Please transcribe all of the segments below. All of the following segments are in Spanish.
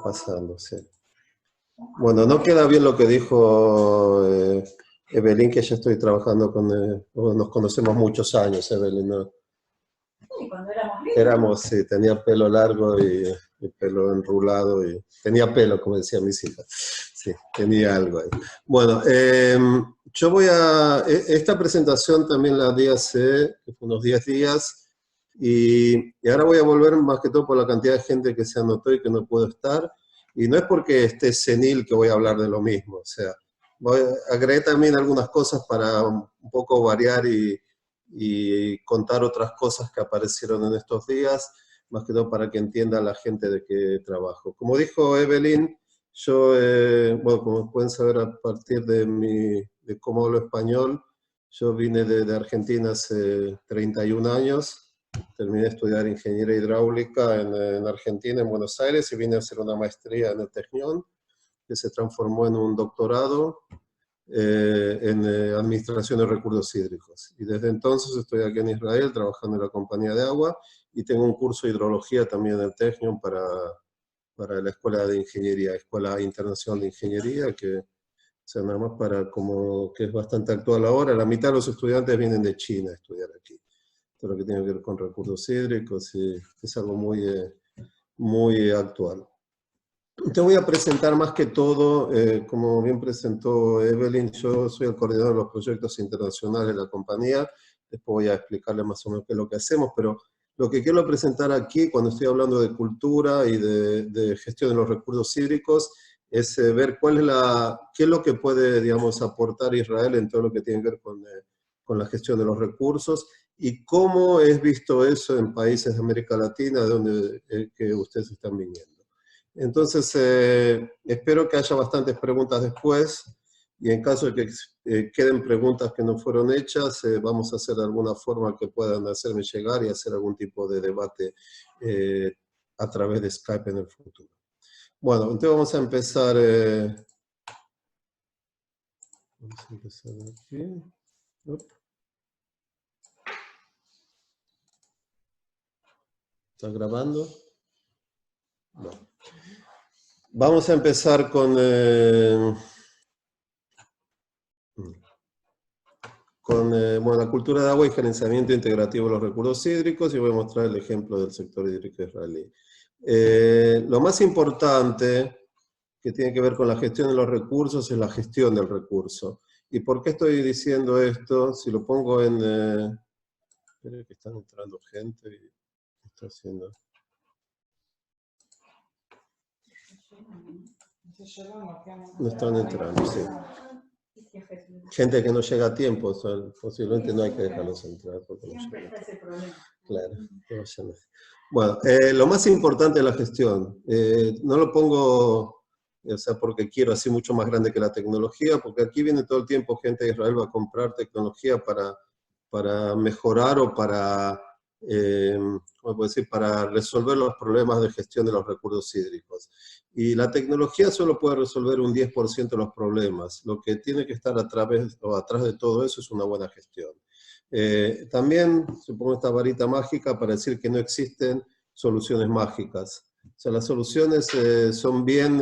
pasando, sí. Bueno, no queda bien lo que dijo Evelyn, que yo estoy trabajando con... nos conocemos muchos años, Evelyn, ¿no? Sí, cuando éramos niños. Éramos, sí, tenía pelo largo y pelo enrulado, y tenía pelo, como decían mis hijas. Sí, tenía algo ahí. Bueno, yo voy a... Esta presentación también la di hace unos 10 días, y ahora voy a volver más que todo por la cantidad de gente que se anotó y que no puedo estar, y no es porque esté senil que voy a hablar de lo mismo, o sea, agregué también algunas cosas para un poco variar y contar otras cosas que aparecieron en estos días, más que todo para que entienda la gente de qué trabajo. Como dijo Evelyn, yo, bueno, como pueden saber a partir de cómo hablo español, yo vine de Argentina hace 31 años, terminé de estudiar ingeniería hidráulica en Argentina, en Buenos Aires, y vine a hacer una maestría en el Technion, que se transformó en un doctorado en administración de recursos hídricos. Y desde entonces estoy aquí en Israel trabajando en la compañía de agua, y tengo un curso de hidrología también en el Technion para la Escuela de Ingeniería, Escuela Internacional de Ingeniería, que, o sea, nada más para como que es bastante actual ahora. La mitad de los estudiantes vienen de China a estudiar aquí. Todo lo que tiene que ver con recursos hídricos, y es algo muy actual. Te voy a presentar más que todo, como bien presentó Evelyn, yo soy el coordinador de los proyectos internacionales de la compañía. Después voy a explicarle más o menos qué es lo que hacemos, pero lo que quiero presentar aquí, cuando estoy hablando de cultura y de gestión de los recursos hídricos, es ver qué es lo que puede, digamos, aportar Israel en todo lo que tiene que ver con la gestión de los recursos, y cómo es visto eso en países de América Latina, de donde que ustedes están viniendo. Entonces, espero que haya bastantes preguntas después, y en caso de que queden preguntas que no fueron hechas, vamos a hacer de alguna forma que puedan hacerme llegar y hacer algún tipo de debate a través de Skype en el futuro. Bueno, entonces vamos a empezar. Vamos a empezar aquí. ¿Está grabando? No. Vamos a empezar con bueno, la cultura de agua y gerenciamiento integrativo de los recursos hídricos, y voy a mostrar el ejemplo del sector hídrico israelí. Lo más importante que tiene que ver con la gestión de los recursos es la gestión del recurso. ¿Y por qué estoy diciendo esto? Si lo pongo en... espero que están entrando gente y está haciendo... No están entrando, sí. Gente que no llega a tiempo, posiblemente no hay que dejarlos entrar. Siempre está ese problema. Claro. Bueno, lo más importante es la gestión. No lo pongo, o sea, porque quiero así mucho más grande que la tecnología, porque aquí viene todo el tiempo gente de Israel va a comprar tecnología para mejorar o para, ¿cómo puedo decir?, para resolver los problemas de gestión de los recursos hídricos. Y la tecnología solo puede resolver un 10% de los problemas. Lo que tiene que estar atrás de todo eso es una buena gestión. También supongo esta varita mágica para decir que no existen soluciones mágicas. O sea, las soluciones son bien,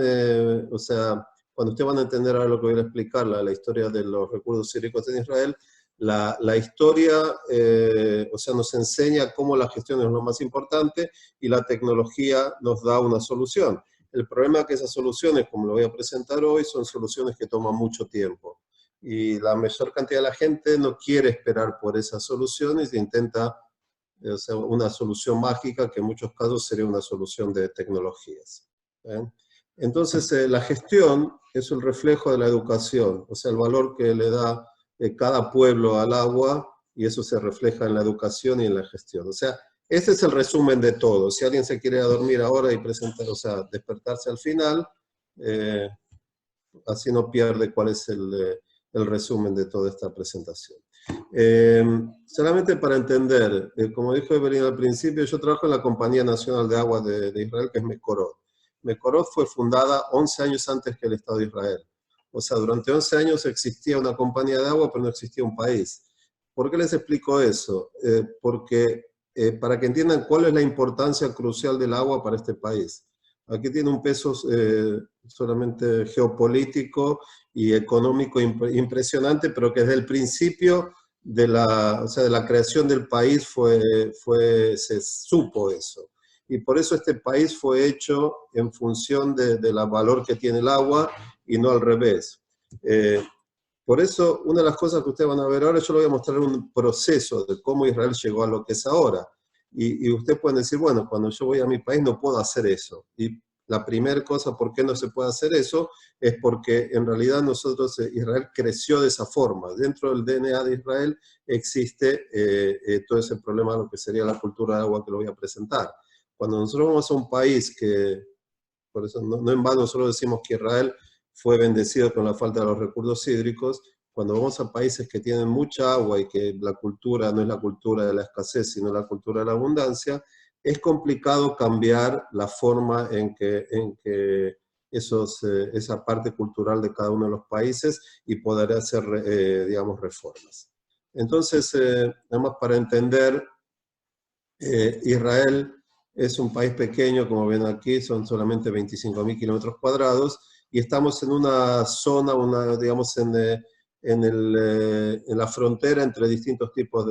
o sea, cuando ustedes van a entender ahora lo que voy a explicar, la historia de los recursos hídricos en Israel, la historia, o sea, nos enseña cómo la gestión es lo más importante y la tecnología nos da una solución. El problema es que esas soluciones, como lo voy a presentar hoy, son soluciones que toman mucho tiempo. Y la mayor cantidad de la gente no quiere esperar por esas soluciones e intenta, o sea, una solución mágica, que en muchos casos sería una solución de tecnologías. Entonces, la gestión es el reflejo de la educación, o sea, el valor que le da cada pueblo al agua, y eso se refleja en la educación y en la gestión. O sea, este es el resumen de todo. Si alguien se quiere dormir ahora y presentar, o sea, despertarse al final, así no pierde cuál es el resumen de toda esta presentación. Solamente para entender, como dijo Evelyn al principio, yo trabajo en la Compañía Nacional de Agua de Israel, que es Mekorot. Mekorot fue fundada 11 años antes que el Estado de Israel. O sea, durante 11 años existía una compañía de agua, pero no existía un país. ¿Por qué les explico eso? Porque para que entiendan cuál es la importancia crucial del agua para este país. Aquí tiene un peso solamente geopolítico y económico impresionante, pero que desde el principio de o sea, de la creación del país se supo eso. Y por eso este país fue hecho en función del valor que tiene el agua y no al revés. Por eso, una de las cosas que ustedes van a ver ahora, yo les voy a mostrar un proceso de cómo Israel llegó a lo que es ahora. Y ustedes pueden decir, bueno, cuando yo voy a mi país no puedo hacer eso. Y la primera cosa, ¿por qué no se puede hacer eso? Es porque en realidad nosotros, Israel creció de esa forma. Dentro del DNA de Israel existe todo ese problema de lo que sería la cultura de agua que lo voy a presentar. Cuando nosotros vamos a un país que, por eso no en vano nosotros decimos que Israel fue bendecido con la falta de los recursos hídricos, cuando vamos a países que tienen mucha agua y que la cultura no es la cultura de la escasez, sino la cultura de la abundancia, es complicado cambiar la forma en que esa parte cultural de cada uno de los países y poder hacer, digamos, reformas. Entonces, además para entender, Israel es un país pequeño, como ven aquí, son solamente 25.000 kilómetros cuadrados, y estamos en una zona, digamos, en la frontera entre distintos tipos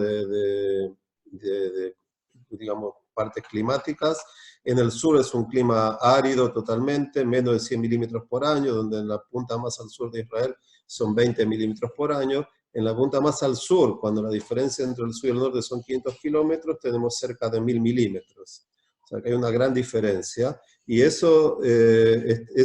digamos, partes climáticas. En el sur es un clima árido totalmente, menos de 100 milímetros por año, donde en la punta más al sur de Israel son 20 milímetros por año. En la punta más al sur, cuando la diferencia entre el sur y el norte son 500 kilómetros, tenemos cerca de 1000 milímetros. O sea que hay una gran diferencia. Y eso,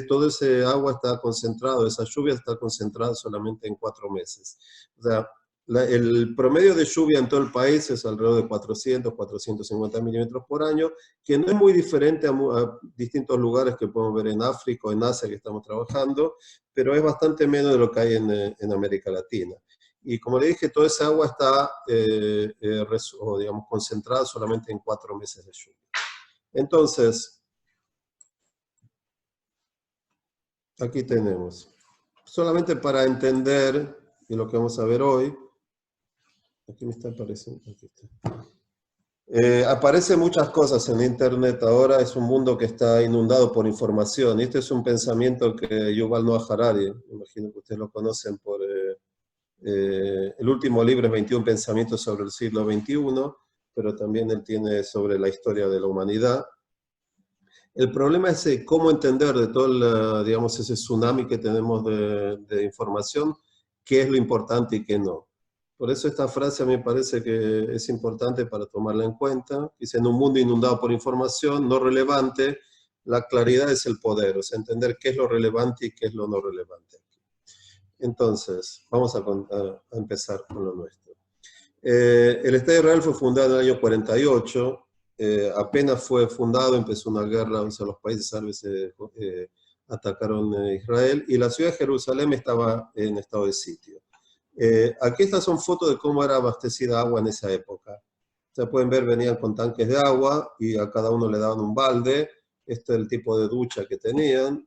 todo ese agua está concentrado, esa lluvia está concentrada solamente en 4 meses. O sea, el promedio de lluvia en todo el país es alrededor de 400, 450 milímetros por año, que no es muy diferente a distintos lugares que podemos ver en África o en Asia que estamos trabajando, pero es bastante menos de lo que hay en América Latina. Y como le dije, toda esa agua está, digamos, concentrada solamente en 4 meses de lluvia. Entonces, aquí tenemos, solamente para entender, y lo que vamos a ver hoy, aquí me está apareciendo, aquí está. Aparecen muchas cosas en Internet ahora, es un mundo que está inundado por información, y este es un pensamiento que Yuval Noah Harari, imagino que ustedes lo conocen por el último libro es 21 pensamientos sobre el siglo XXI, pero también él tiene sobre la historia de la humanidad. El problema es cómo entender de todo digamos, ese tsunami que tenemos de información, qué es lo importante y qué no. Por eso esta frase a mí me parece que es importante para tomarla en cuenta. Dice, en un mundo inundado por información no relevante, la claridad es el poder, o sea, entender qué es lo relevante y qué es lo no relevante. Entonces, vamos a empezar con lo nuestro. El Estado de Israel fue fundado en el año 48, apenas fue fundado, empezó una guerra, o sea, los países árabes atacaron a Israel, y la ciudad de Jerusalén estaba en estado de sitio. Aquí estas son fotos de cómo era abastecida agua en esa época. Ustedes pueden ver, venían con tanques de agua, y a cada uno le daban un balde. Este es el tipo de ducha que tenían.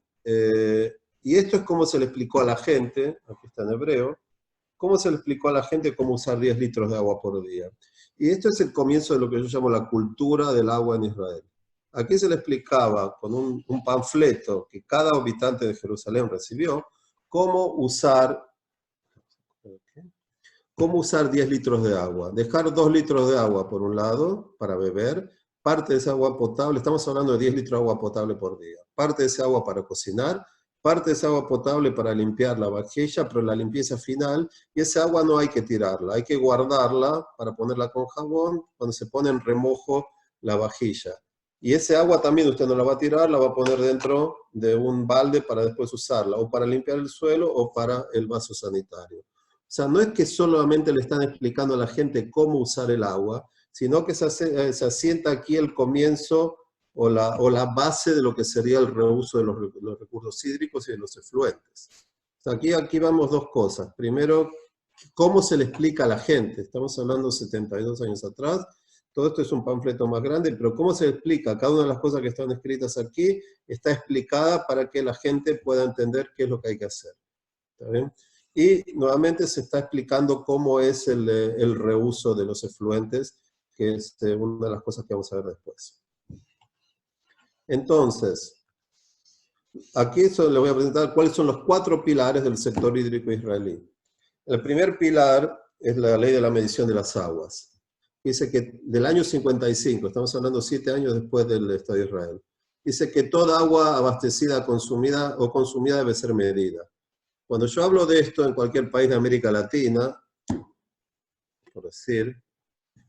Y esto es cómo se le explicó a la gente, aquí está en hebreo, cómo se le explicó a la gente cómo usar 10 litros de agua por día. Y esto es el comienzo de lo que yo llamo la cultura del agua en Israel. Aquí se le explicaba con un panfleto que cada habitante de Jerusalén recibió cómo usar 10 litros de agua. Dejar 2 litros de agua por un lado para beber, parte de esa agua potable, estamos hablando de 10 litros de agua potable por día, parte de esa agua para cocinar, parte de esa agua potable para limpiar la vajilla, pero la limpieza final, y esa agua no hay que tirarla, hay que guardarla para ponerla con jabón cuando se pone en remojo la vajilla. Y ese agua también usted no la va a tirar, la va a poner dentro de un balde para después usarla, o para limpiar el suelo o para el vaso sanitario. O sea, no es que solamente le están explicando a la gente cómo usar el agua, sino que se asienta aquí el comienzo o la base de lo que sería el reuso de los recursos hídricos y de los efluentes. O sea, aquí vamos dos cosas. Primero, cómo se le explica a la gente. Estamos hablando 72 años atrás. Todo esto es un panfleto más grande, pero cómo se explica. Cada una de las cosas que están escritas aquí está explicada para que la gente pueda entender qué es lo que hay que hacer. ¿Está bien? Y nuevamente se está explicando cómo es el reuso de los efluentes, que es una de las cosas que vamos a ver después. Entonces, aquí les voy a presentar cuáles son los 4 pilares del sector hídrico israelí. El primer pilar es la ley de la medición de las aguas. Dice que del año 55, estamos hablando 7 años después del Estado de Israel, dice que toda agua abastecida, consumida o consumida debe ser medida. Cuando yo hablo de esto en cualquier país de América Latina, por decir,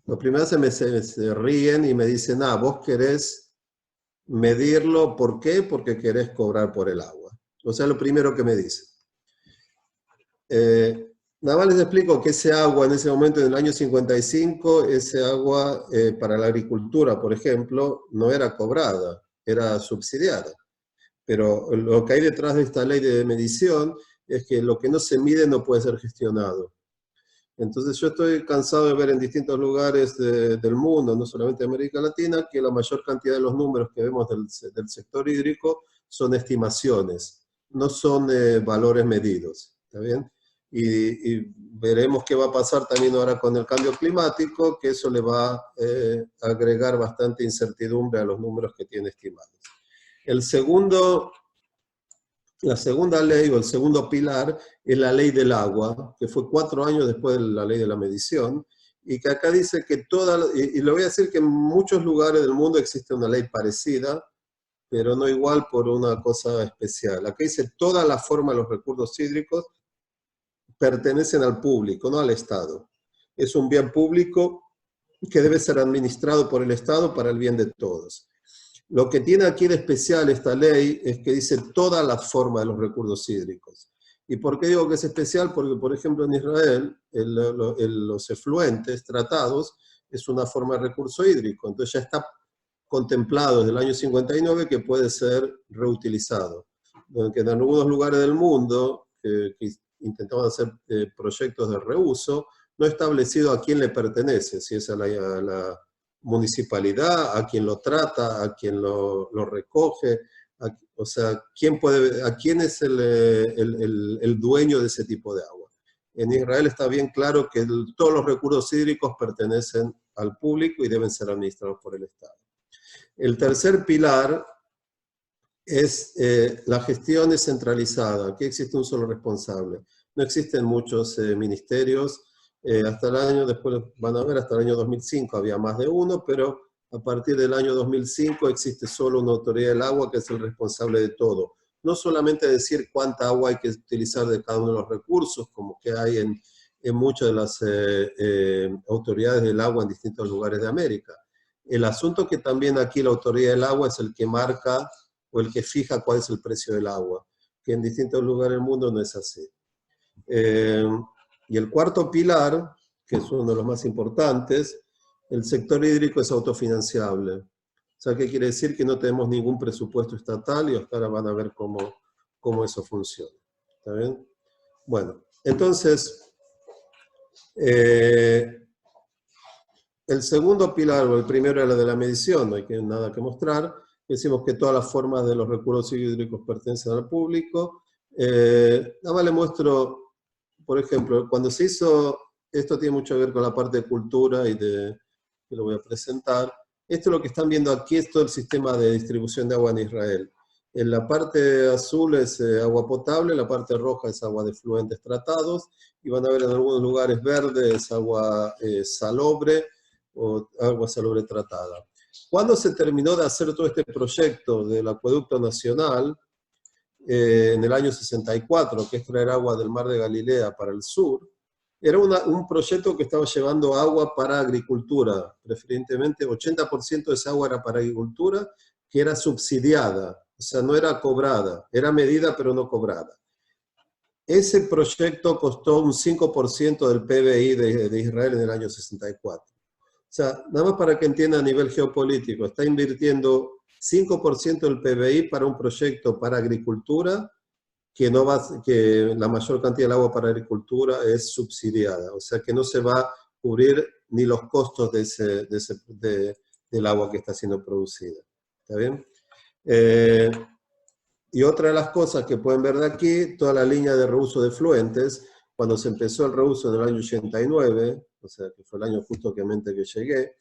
lo primero se ríen y me dicen, vos querés medirlo, ¿por qué? Porque querés cobrar por el agua. O sea, lo primero que me dicen. Nada más les explico que ese agua en ese momento, en el año 55, ese agua para la agricultura, por ejemplo, no era cobrada, era subsidiada. Pero lo que hay detrás de esta ley de medición es que lo que no se mide no puede ser gestionado. Entonces yo estoy cansado de ver en distintos lugares del mundo, no solamente de América Latina, que la mayor cantidad de los números que vemos del sector hídrico son estimaciones, no son valores medidos. ¿Está bien? Y veremos qué va a pasar también ahora con el cambio climático, que eso le va a agregar bastante incertidumbre a los números que tiene estimados. La segunda ley o el segundo pilar es la ley del agua, que fue 4 años después de la ley de la medición, y que acá dice que y le voy a decir que en muchos lugares del mundo existe una ley parecida, pero no igual por una cosa especial. Acá dice toda la forma de los recursos hídricos pertenecen al público, no al Estado. Es un bien público que debe ser administrado por el Estado para el bien de todos. Lo que tiene aquí de especial esta ley es que dice todas las formas de los recursos hídricos. ¿Y por qué digo que es especial? Porque, por ejemplo, en Israel, los efluentes tratados es una forma de recurso hídrico. Entonces ya está contemplado desde el año 59 que puede ser reutilizado. Que en algunos lugares del mundo que intentaban hacer proyectos de reuso, no establecido a quién le pertenece, si es a la municipalidad, a quien lo trata, a quien lo recoge, o sea, a quién es el dueño de ese tipo de agua. En Israel está bien claro que todos los recursos hídricos pertenecen al público y deben ser administrados por el Estado. El tercer pilar es la gestión descentralizada. Aquí existe un solo responsable. No existen muchos ministerios. Hasta el año, después van a ver, hasta el año 2005 había más de uno, pero a partir del año 2005 existe solo una autoridad del agua que es el responsable de todo. No solamente decir cuánta agua hay que utilizar de cada uno de los recursos, como que hay en muchas de las autoridades del agua en distintos lugares de América. El asunto que también aquí la autoridad del agua es el que marca o el que fija cuál es el precio del agua, que en distintos lugares del mundo no es así. Y el cuarto pilar, que es uno de los más importantes, el sector hídrico es autofinanciable. O sea, ¿qué quiere decir? Que no tenemos ningún presupuesto estatal y hasta ahora van a ver cómo eso funciona. ¿Está bien? Bueno, entonces, el segundo pilar, o el primero era de la medición, no hay nada que mostrar. Decimos que todas las formas de los recursos hídricos pertenecen al público. Nada más le muestro, por ejemplo, cuando se hizo, esto tiene mucho que ver con la parte de cultura y que lo voy a presentar. Esto lo que están viendo aquí es todo el sistema de distribución de agua en Israel. En la parte azul es agua potable, la parte roja es agua de fluentes tratados, y van a ver en algunos lugares verde es agua salobre o agua salobre tratada. Cuando se terminó de hacer todo este proyecto del acueducto nacional, en el año 64, que es traer agua del mar de Galilea para el sur, era un proyecto que estaba llevando agua para agricultura, preferentemente 80% de esa agua era para agricultura, que era subsidiada, o sea, no era cobrada, era medida pero no cobrada. Ese proyecto costó un 5% del PBI de Israel en el año 64. O sea, nada más para que entienda a nivel geopolítico, está invirtiendo 5% del PBI para un proyecto para agricultura que la mayor cantidad del agua para agricultura es subsidiada, o sea que no se va a cubrir ni los costos del agua que está siendo producida. ¿Está bien? Y otra de las cosas que pueden ver de aquí, toda la línea de reuso de fluentes, cuando se empezó el reuso en el año 89, o sea que fue el año justo que llegué,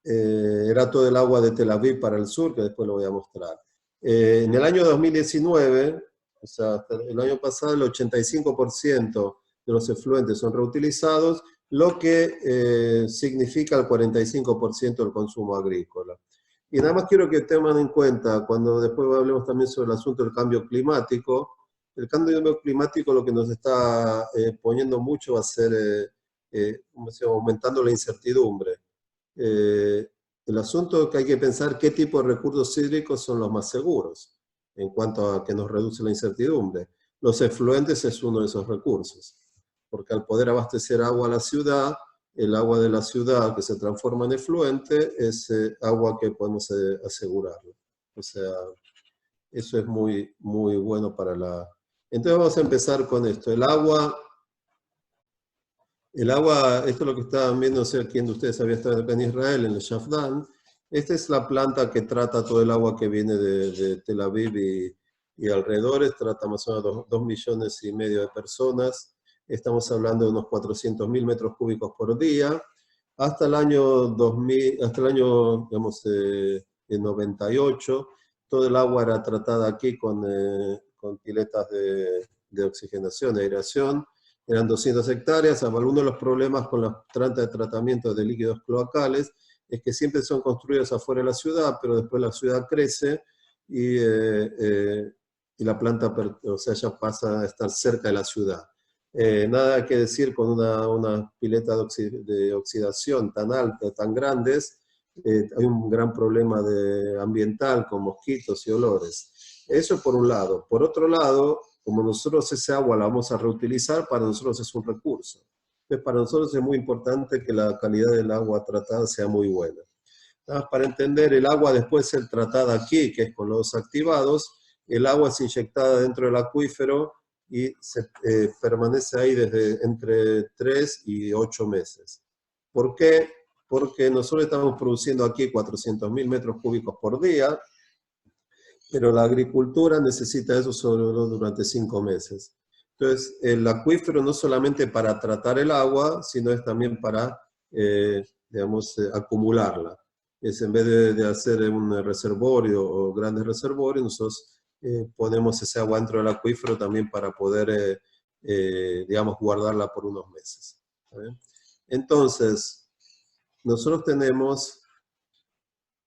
era todo el agua de Tel Aviv para el sur, que después lo voy a mostrar. En el año 2019, o sea, hasta el año pasado, el 85% de los efluentes son reutilizados, lo que significa el 45% del consumo agrícola. Y nada más quiero que tengan en cuenta, cuando después hablemos también sobre el asunto del cambio climático, el cambio climático lo que nos está poniendo mucho va a ser aumentando la incertidumbre. El asunto es que hay que pensar qué tipo de recursos hídricos son los más seguros, en cuanto a que nos reduce la incertidumbre. Los efluentes es uno de esos recursos, porque al poder abastecer agua a la ciudad, el agua de la ciudad que se transforma en efluente es agua que podemos asegurarlo. O sea, eso es muy, muy bueno para la... Entonces vamos a empezar con esto. El agua, esto es lo que estaban viendo, no sé quién de ustedes había estado acá en Israel, en el Shafdan. Esta es la planta que trata todo el agua que viene de Tel Aviv y alrededores, trata más o menos 2,5 millones de personas. Estamos hablando de unos 400.000 metros cúbicos por día. Hasta el año 2000, hasta el año, digamos, 98, todo el agua era tratada aquí con piletas de oxigenación, de aireación. Eran 200 hectáreas. Uno de los problemas con las plantas de tratamiento de líquidos cloacales es que siempre son construidas afuera de la ciudad, pero después la ciudad crece y la planta, o sea, ya pasa a estar cerca de la ciudad. Nada que decir con una pileta de oxidación tan alta, tan grandes, hay un gran problema ambiental con mosquitos y olores. Eso por un lado. Por otro lado, como nosotros ese agua la vamos a reutilizar, para nosotros es un recurso. Entonces, para nosotros es muy importante que la calidad del agua tratada sea muy buena. Para entender, el agua después de ser tratada aquí, que es con los activados, el agua es inyectada dentro del acuífero y permanece ahí desde entre 3 y 8 meses. ¿Por qué? Porque nosotros estamos produciendo aquí 400.000 metros cúbicos por día, pero la agricultura necesita eso solo durante 5 meses. Entonces, el acuífero no es solamente para tratar el agua, sino es también para, digamos, acumularla. Es en vez de hacer un reservorio o grandes reservorios, nosotros ponemos ese agua dentro del acuífero también para poder, digamos, guardarla por unos meses. ¿Saben? Entonces, nosotros tenemos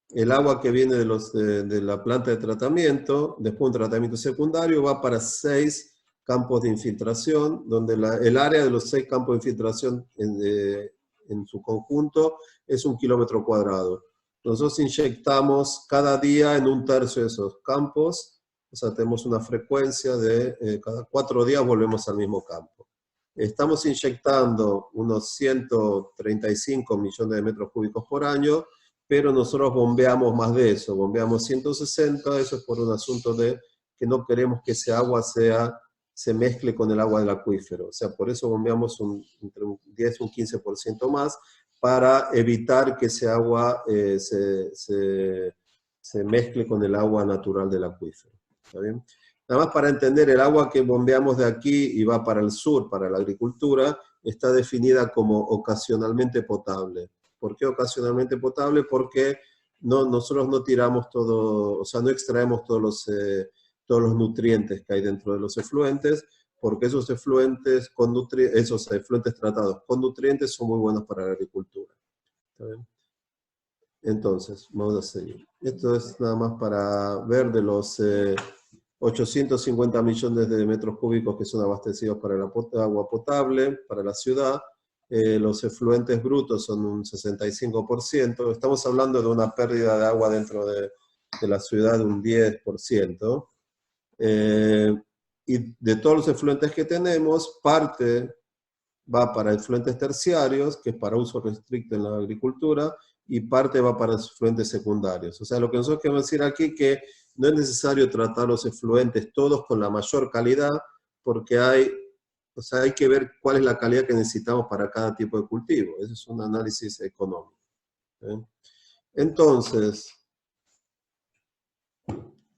el agua que viene de la planta de tratamiento, después un tratamiento secundario, va para 6 campos de infiltración, donde el área de los 6 campos de infiltración en su conjunto es 1 kilómetro cuadrado. Nosotros inyectamos cada día en 1/3 de esos campos, o sea, tenemos una frecuencia de cada 4 días volvemos al mismo campo. Estamos inyectando unos 135 millones de metros cúbicos por año, pero nosotros bombeamos más de eso, bombeamos 160, eso es por un asunto de que no queremos que ese agua se mezcle con el agua del acuífero, o sea, por eso bombeamos entre un 10 y un 15% más, para evitar que ese agua se mezcle con el agua natural del acuífero. ¿Está bien? Nada más para entender, el agua que bombeamos de aquí y va para el sur, para la agricultura, está definida como ocasionalmente potable. ¿Por qué ocasionalmente potable? Porque nosotros no tiramos todo, o sea, no extraemos todos los nutrientes que hay dentro de los efluentes, porque esos efluentes tratados con nutrientes son muy buenos para la agricultura. ¿Está bien? Entonces, vamos a seguir. Esto es nada más para ver de los 850 millones de metros cúbicos que son abastecidos para el agua potable, para la ciudad. Los efluentes brutos son un 65%. Estamos hablando de una pérdida de agua dentro de la ciudad de un 10%. Y de todos los efluentes que tenemos, parte va para efluentes terciarios, que es para uso restricto en la agricultura, y parte va para efluentes secundarios. O sea, lo que nosotros queremos decir aquí es que no es necesario tratar los efluentes todos con la mayor calidad, porque hay que ver cuál es la calidad que necesitamos para cada tipo de cultivo. Ese es un análisis económico. Entonces,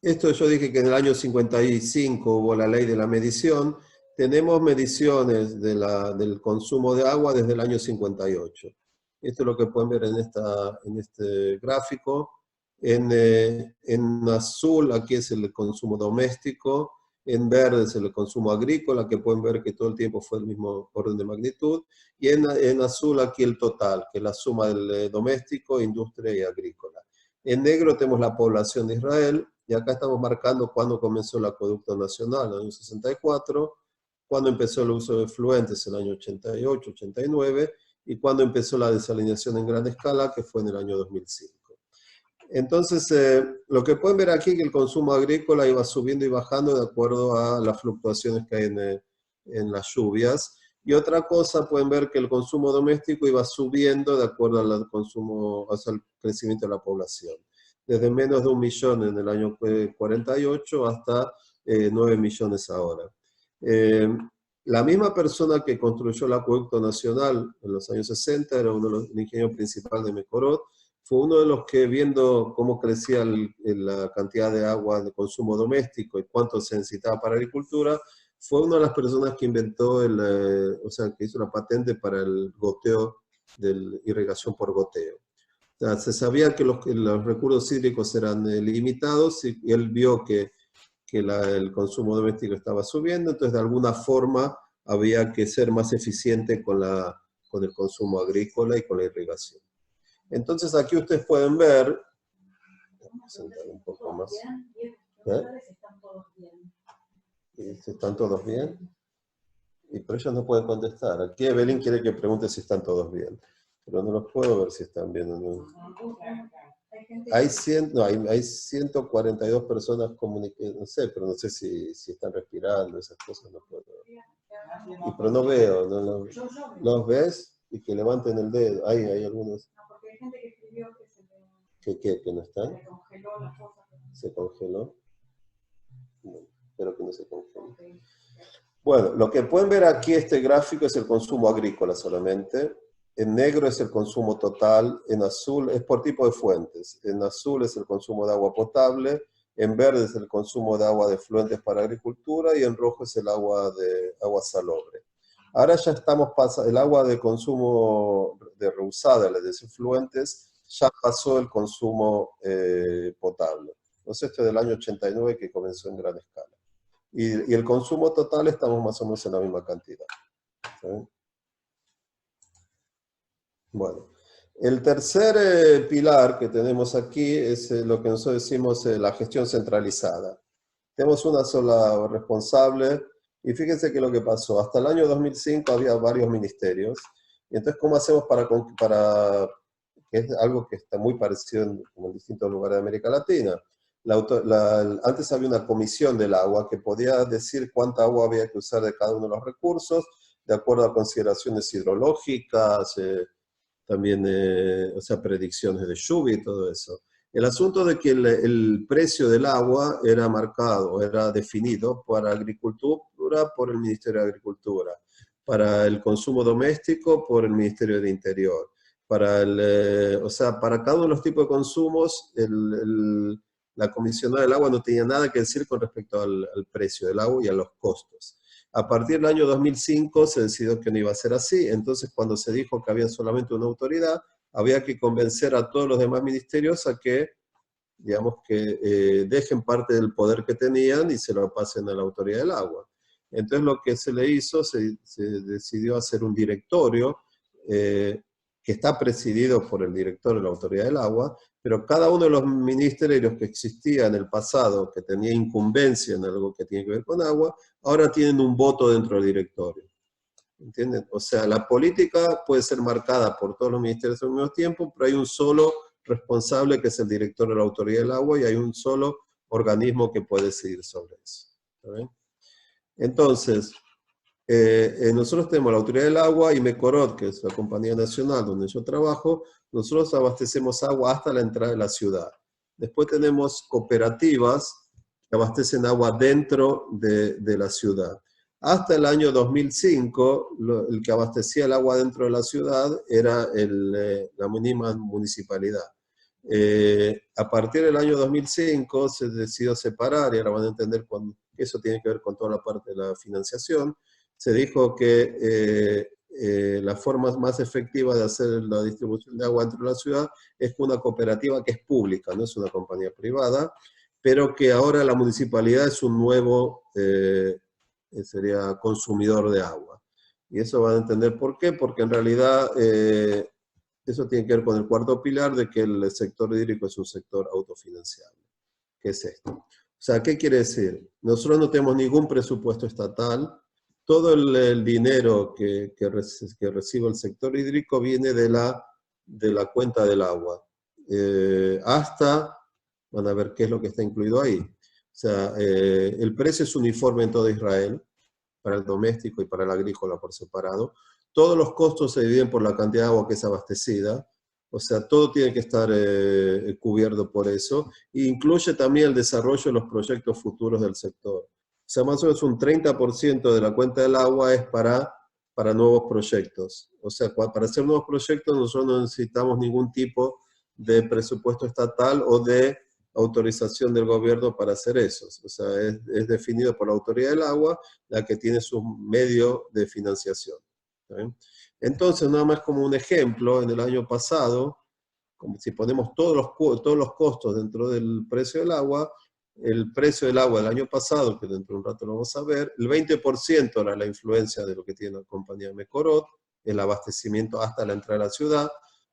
esto yo dije que en el año 55 hubo la ley de la medición. Tenemos mediciones del consumo de agua desde el año 58. Esto es lo que pueden ver en este gráfico. En azul aquí es el consumo doméstico, en verde es el consumo agrícola, que pueden ver que todo el tiempo fue el mismo orden de magnitud, y en azul aquí el total, que es la suma del doméstico, industria y agrícola. En negro tenemos la población de Israel, y acá estamos marcando cuándo comenzó el acueducto nacional, en el año 64, cuándo empezó el uso de efluentes, en el año 88, 89, y cuándo empezó la desalinización en gran escala, que fue en el año 2005. Entonces, lo que pueden ver aquí es que el consumo agrícola iba subiendo y bajando de acuerdo a las fluctuaciones que hay en las lluvias. Y otra cosa, pueden ver que el consumo doméstico iba subiendo de acuerdo al consumo, o sea, al crecimiento de la población. Desde menos de 1 millón en el año 48 hasta 9 millones ahora. La misma persona que construyó el acueducto nacional en los años 60, era uno de los ingenieros principales de Mekorot, fue uno de los que, viendo cómo crecía la cantidad de agua de consumo doméstico y cuánto se necesitaba para agricultura, fue una de las personas que inventó, o sea, que hizo la patente para el goteo, de irrigación por goteo. O sea, se sabía que los recursos hídricos eran limitados y él vio que el consumo doméstico estaba subiendo, entonces de alguna forma había que ser más eficiente con el consumo agrícola y con la irrigación. Entonces aquí ustedes pueden ver, voy a presentar un poco más. ¿Están todos bien? Pero ellos no pueden contestar. Aquí Evelyn quiere que pregunte si están todos bien, pero no los puedo ver si están bien o no. Hay 142 personas comunicando, no sé, pero no sé si están respirando, esas cosas no puedo ver. Pero no veo, ¿los ves? Y que levanten el dedo. Hay algunos. Porque hay gente que escribió que se ¿Que no están? se congeló la cosa. ¿Se congeló? No, espero que no se congele. Okay. Bueno, lo que pueden ver aquí, este gráfico es el consumo agrícola solamente. En negro es el consumo total, en azul es por tipo de fuentes. En azul es el consumo de agua potable, en verde es el consumo de agua de efluentes para agricultura y en rojo es el agua salobre. Ahora ya estamos pasando, el agua de consumo de reusada, las de efluentes, ya pasó el consumo potable. Entonces esto es del año 89 que comenzó en gran escala. Y el consumo total estamos más o menos en la misma cantidad. ¿Sí? Bueno, el tercer pilar que tenemos aquí es lo que nosotros decimos la gestión centralizada. Tenemos una sola responsable y fíjense que lo que pasó, hasta el año 2005 había varios ministerios. Y entonces, ¿cómo hacemos que es algo que está muy parecido en distintos lugares de América Latina? Antes había una comisión del agua que podía decir cuánta agua había que usar de cada uno de los recursos, de acuerdo a consideraciones hidrológicas, también, o sea, predicciones de lluvia y todo eso. El asunto de que el precio del agua era marcado, era definido para agricultura por el Ministerio de Agricultura, para el consumo doméstico por el Ministerio de Interior, o sea, para cada uno de los tipos de consumos, la comisionada del agua no tenía nada que decir con respecto al precio del agua y a los costos. A partir del año 2005 se decidió que no iba a ser así, entonces cuando se dijo que había solamente una autoridad, había que convencer a todos los demás ministerios a que, digamos, que dejen parte del poder que tenían y se lo pasen a la autoridad del agua. Entonces lo que se le hizo, se decidió hacer un directorio que está presidido por el director de la autoridad del agua, pero cada uno de los ministerios que existía en el pasado, que tenía incumbencia en algo que tiene que ver con agua, ahora tienen un voto dentro del directorio. ¿Entienden? O sea, la política puede ser marcada por todos los ministerios al mismo tiempo, pero hay un solo responsable que es el director de la autoridad del agua y hay un solo organismo que puede decidir sobre eso. ¿Está? Entonces, nosotros tenemos la Autoridad del Agua y Mekorot, que es la compañía nacional donde yo trabajo. Nosotros abastecemos agua hasta la entrada de la ciudad. Después tenemos cooperativas que abastecen agua dentro de la ciudad. Hasta el año 2005, el que abastecía el agua dentro de la ciudad era la misma municipalidad. A partir del año 2005 se decidió separar, y ahora van a entender que eso tiene que ver con toda la parte de la financiación. Se dijo que la forma más efectiva de hacer la distribución de agua dentro de la ciudad es con una cooperativa que es pública, no es una compañía privada, pero que ahora la municipalidad es un nuevo, sería consumidor de agua. Y eso van a entender por qué, porque en realidad eso tiene que ver con el cuarto pilar de que el sector hídrico es un sector autofinanciable. ¿Qué es esto? O sea, ¿qué quiere decir? Nosotros no tenemos ningún presupuesto estatal. Todo el dinero que recibe el sector hídrico viene de la cuenta del agua. Hasta, van a ver qué es lo que está incluido ahí. O sea, el precio es uniforme en todo Israel, para el doméstico y para el agrícola por separado. Todos los costos se dividen por la cantidad de agua que es abastecida. O sea, todo tiene que estar cubierto por eso. E incluye también el desarrollo de los proyectos futuros del sector. O sea, más o menos un 30% de la cuenta del agua es para nuevos proyectos. O sea, para hacer nuevos proyectos nosotros no necesitamos ningún tipo de presupuesto estatal o de autorización del gobierno para hacer eso. O sea, es definido por la autoridad del agua, la que tiene su medio de financiación. ¿Sí? Entonces, nada más como un ejemplo, en el año pasado, como si ponemos todos los costos dentro del precio del agua, el precio del agua del año pasado, que dentro de un rato lo vamos a ver, el 20% era la influencia de lo que tiene la compañía Mekorot, el abastecimiento hasta la entrada a la ciudad,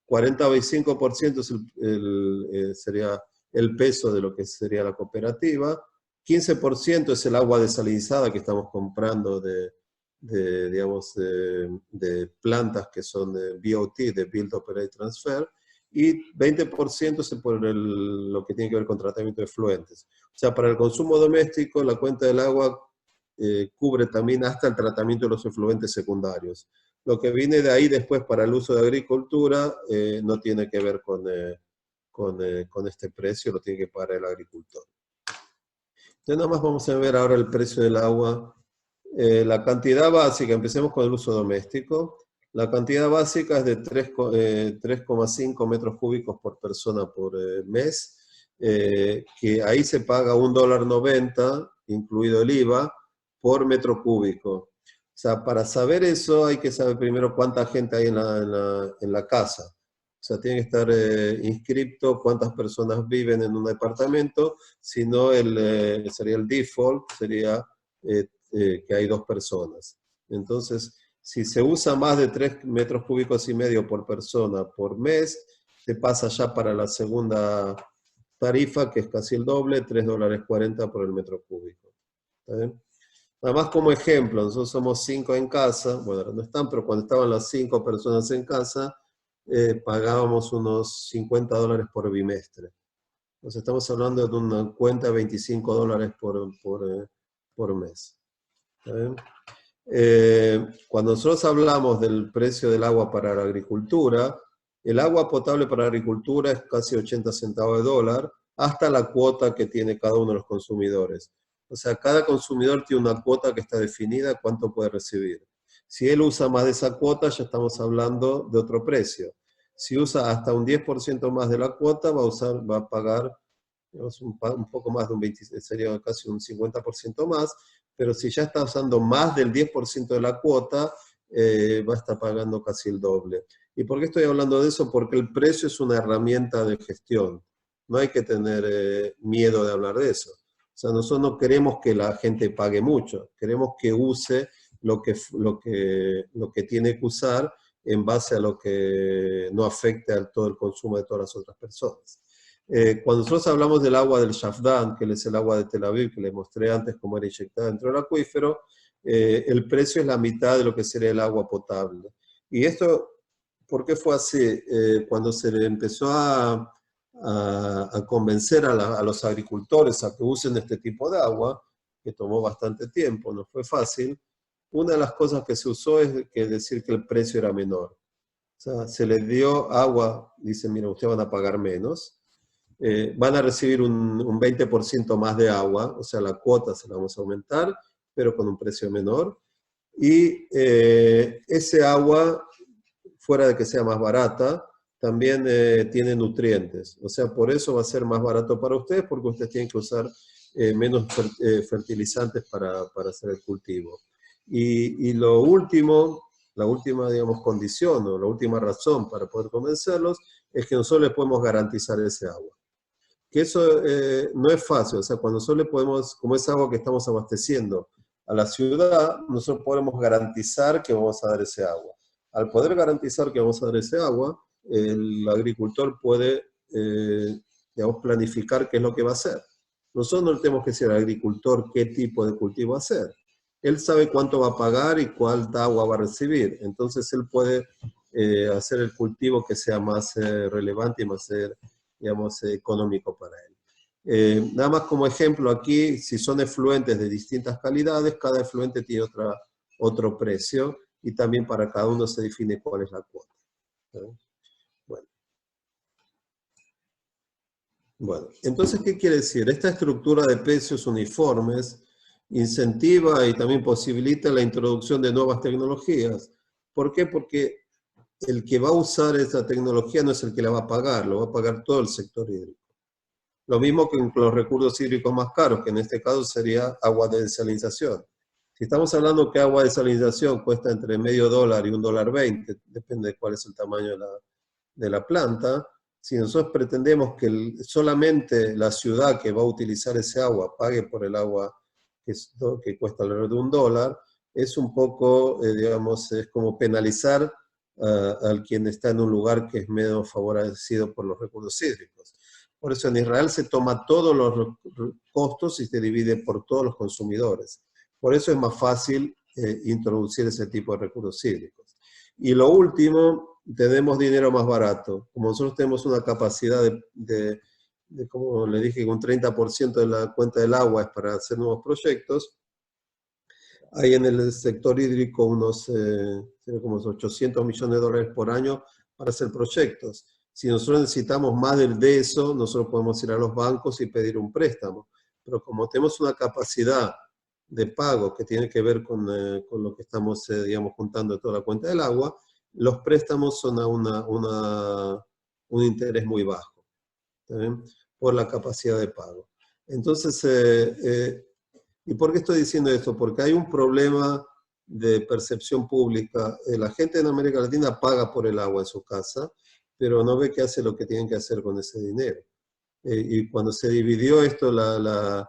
45% sería el peso de lo que sería la cooperativa, 15% es el agua desalinizada que estamos comprando digamos, de plantas que son de BOT, de Build, Operate, Transfer, y 20% es por lo que tiene que ver con tratamiento de efluentes. O sea, para el consumo doméstico, la cuenta del agua cubre también hasta el tratamiento de los efluentes secundarios. Lo que viene de ahí después para el uso de agricultura no tiene que ver con este precio, lo tiene que pagar el agricultor. Entonces nada más vamos a ver ahora el precio del agua. La cantidad básica, empecemos con el uso doméstico. La cantidad básica es de 3,5 metros cúbicos por persona por mes, que ahí se paga $1.90, incluido el IVA, por metro cúbico. O sea, para saber eso hay que saber primero cuánta gente hay en la casa. O sea, tiene que estar inscripto cuántas personas viven en un departamento, si no sería el default, sería que hay 2 personas. Entonces, si se usa más de 3 metros cúbicos y medio por persona por mes, se pasa ya para la segunda tarifa, que es casi el doble, $3.40 por el metro cúbico. ¿Está bien? Nada más como ejemplo, nosotros somos 5 en casa, bueno, ahora no están, pero cuando estaban las 5 personas en casa, pagábamos unos $50 por bimestre. Entonces estamos hablando de una cuenta de $25 por mes. Cuando nosotros hablamos del precio del agua para la agricultura, el agua potable para la agricultura es casi 80 centavos de dólar, hasta la cuota que tiene cada uno de los consumidores. O sea, cada consumidor tiene una cuota que está definida, cuánto puede recibir. Si él usa más de esa cuota, ya estamos hablando de otro precio. Si usa hasta un 10% más de la cuota, va a pagar digamos, un poco más de un 20, sería casi un 50% más, pero si ya está usando más del 10% de la cuota, va a estar pagando casi el doble. ¿Y por qué estoy hablando de eso? Porque el precio es una herramienta de gestión. No hay que tener miedo de hablar de eso. O sea, nosotros no queremos que la gente pague mucho, queremos que use lo que tiene que usar en base a lo que no afecte a todo el consumo de todas las otras personas. Cuando nosotros hablamos del agua del Shafdan, que es el agua de Tel Aviv, que les mostré antes cómo era inyectada dentro del acuífero, el precio es la mitad de lo que sería el agua potable. Y esto, ¿por qué fue así? Cuando se le empezó a convencer a los agricultores a que usen este tipo de agua, que tomó bastante tiempo, no fue fácil, una de las cosas que se usó es decir que el precio era menor. O sea, se les dio agua, dicen, mira, ustedes van a pagar menos, van a recibir un 20% más de agua, o sea, la cuota se la vamos a aumentar, pero con un precio menor. Y ese agua, fuera de que sea más barata, también tiene nutrientes. O sea, por eso va a ser más barato para ustedes, porque ustedes tienen que usar menos fertilizantes para hacer el cultivo. Y lo último la última, digamos, condición o la última razón para poder convencerlos es que nosotros les podemos garantizar ese agua. Que eso no es fácil, o sea, cuando nosotros le podemos, como es agua que estamos abasteciendo a la ciudad, nosotros podemos garantizar que vamos a dar ese agua. Al poder garantizar que vamos a dar ese agua, el agricultor puede, digamos, planificar qué es lo que va a hacer. Nosotros no le tenemos que decir al agricultor qué tipo de cultivo hacer. Él sabe cuánto va a pagar y cuánta agua va a recibir. Entonces él puede hacer el cultivo que sea más relevante y más, digamos, económico para él. Nada más como ejemplo aquí, si son efluentes de distintas calidades, cada efluente tiene otro precio y también para cada uno se define cuál es la cuota. Bueno, entonces, ¿qué quiere decir? Esta estructura de precios uniformes incentiva y también posibilita la introducción de nuevas tecnologías. ¿Por qué? Porque el que va a usar esa tecnología no es el que la va a pagar, lo va a pagar todo el sector hídrico. Lo mismo que con los recursos hídricos más caros, que en este caso sería agua de desalinización. Si estamos hablando que agua de desalinización cuesta entre $0,5 y $1,20, depende de cuál es el tamaño de la planta, si nosotros pretendemos que solamente la ciudad que va a utilizar ese agua pague por el agua que cuesta alrededor de $1, es un poco, digamos, es como penalizar al quien está en un lugar que es menos favorecido por los recursos hídricos. Por eso en Israel se toma todos los costos y se divide por todos los consumidores. Por eso es más fácil introducir ese tipo de recursos hídricos. Y lo último, tenemos dinero más barato. Como nosotros tenemos una capacidad de como le dije, un 30% de la cuenta del agua es para hacer nuevos proyectos, hay en el sector hídrico unos como $800 millones por año para hacer proyectos. Si nosotros necesitamos más de eso, nosotros podemos ir a los bancos y pedir un préstamo. Pero como tenemos una capacidad de pago que tiene que ver con lo que estamos, digamos, juntando de toda la cuenta del agua, los préstamos son a un interés muy bajo, ¿también? Por la capacidad de pago. Entonces, ¿y por qué estoy diciendo esto? Porque hay un problema de percepción pública. La gente en América Latina paga por el agua en su casa, pero no ve que hace lo que tienen que hacer con ese dinero. Y cuando se dividió esto, la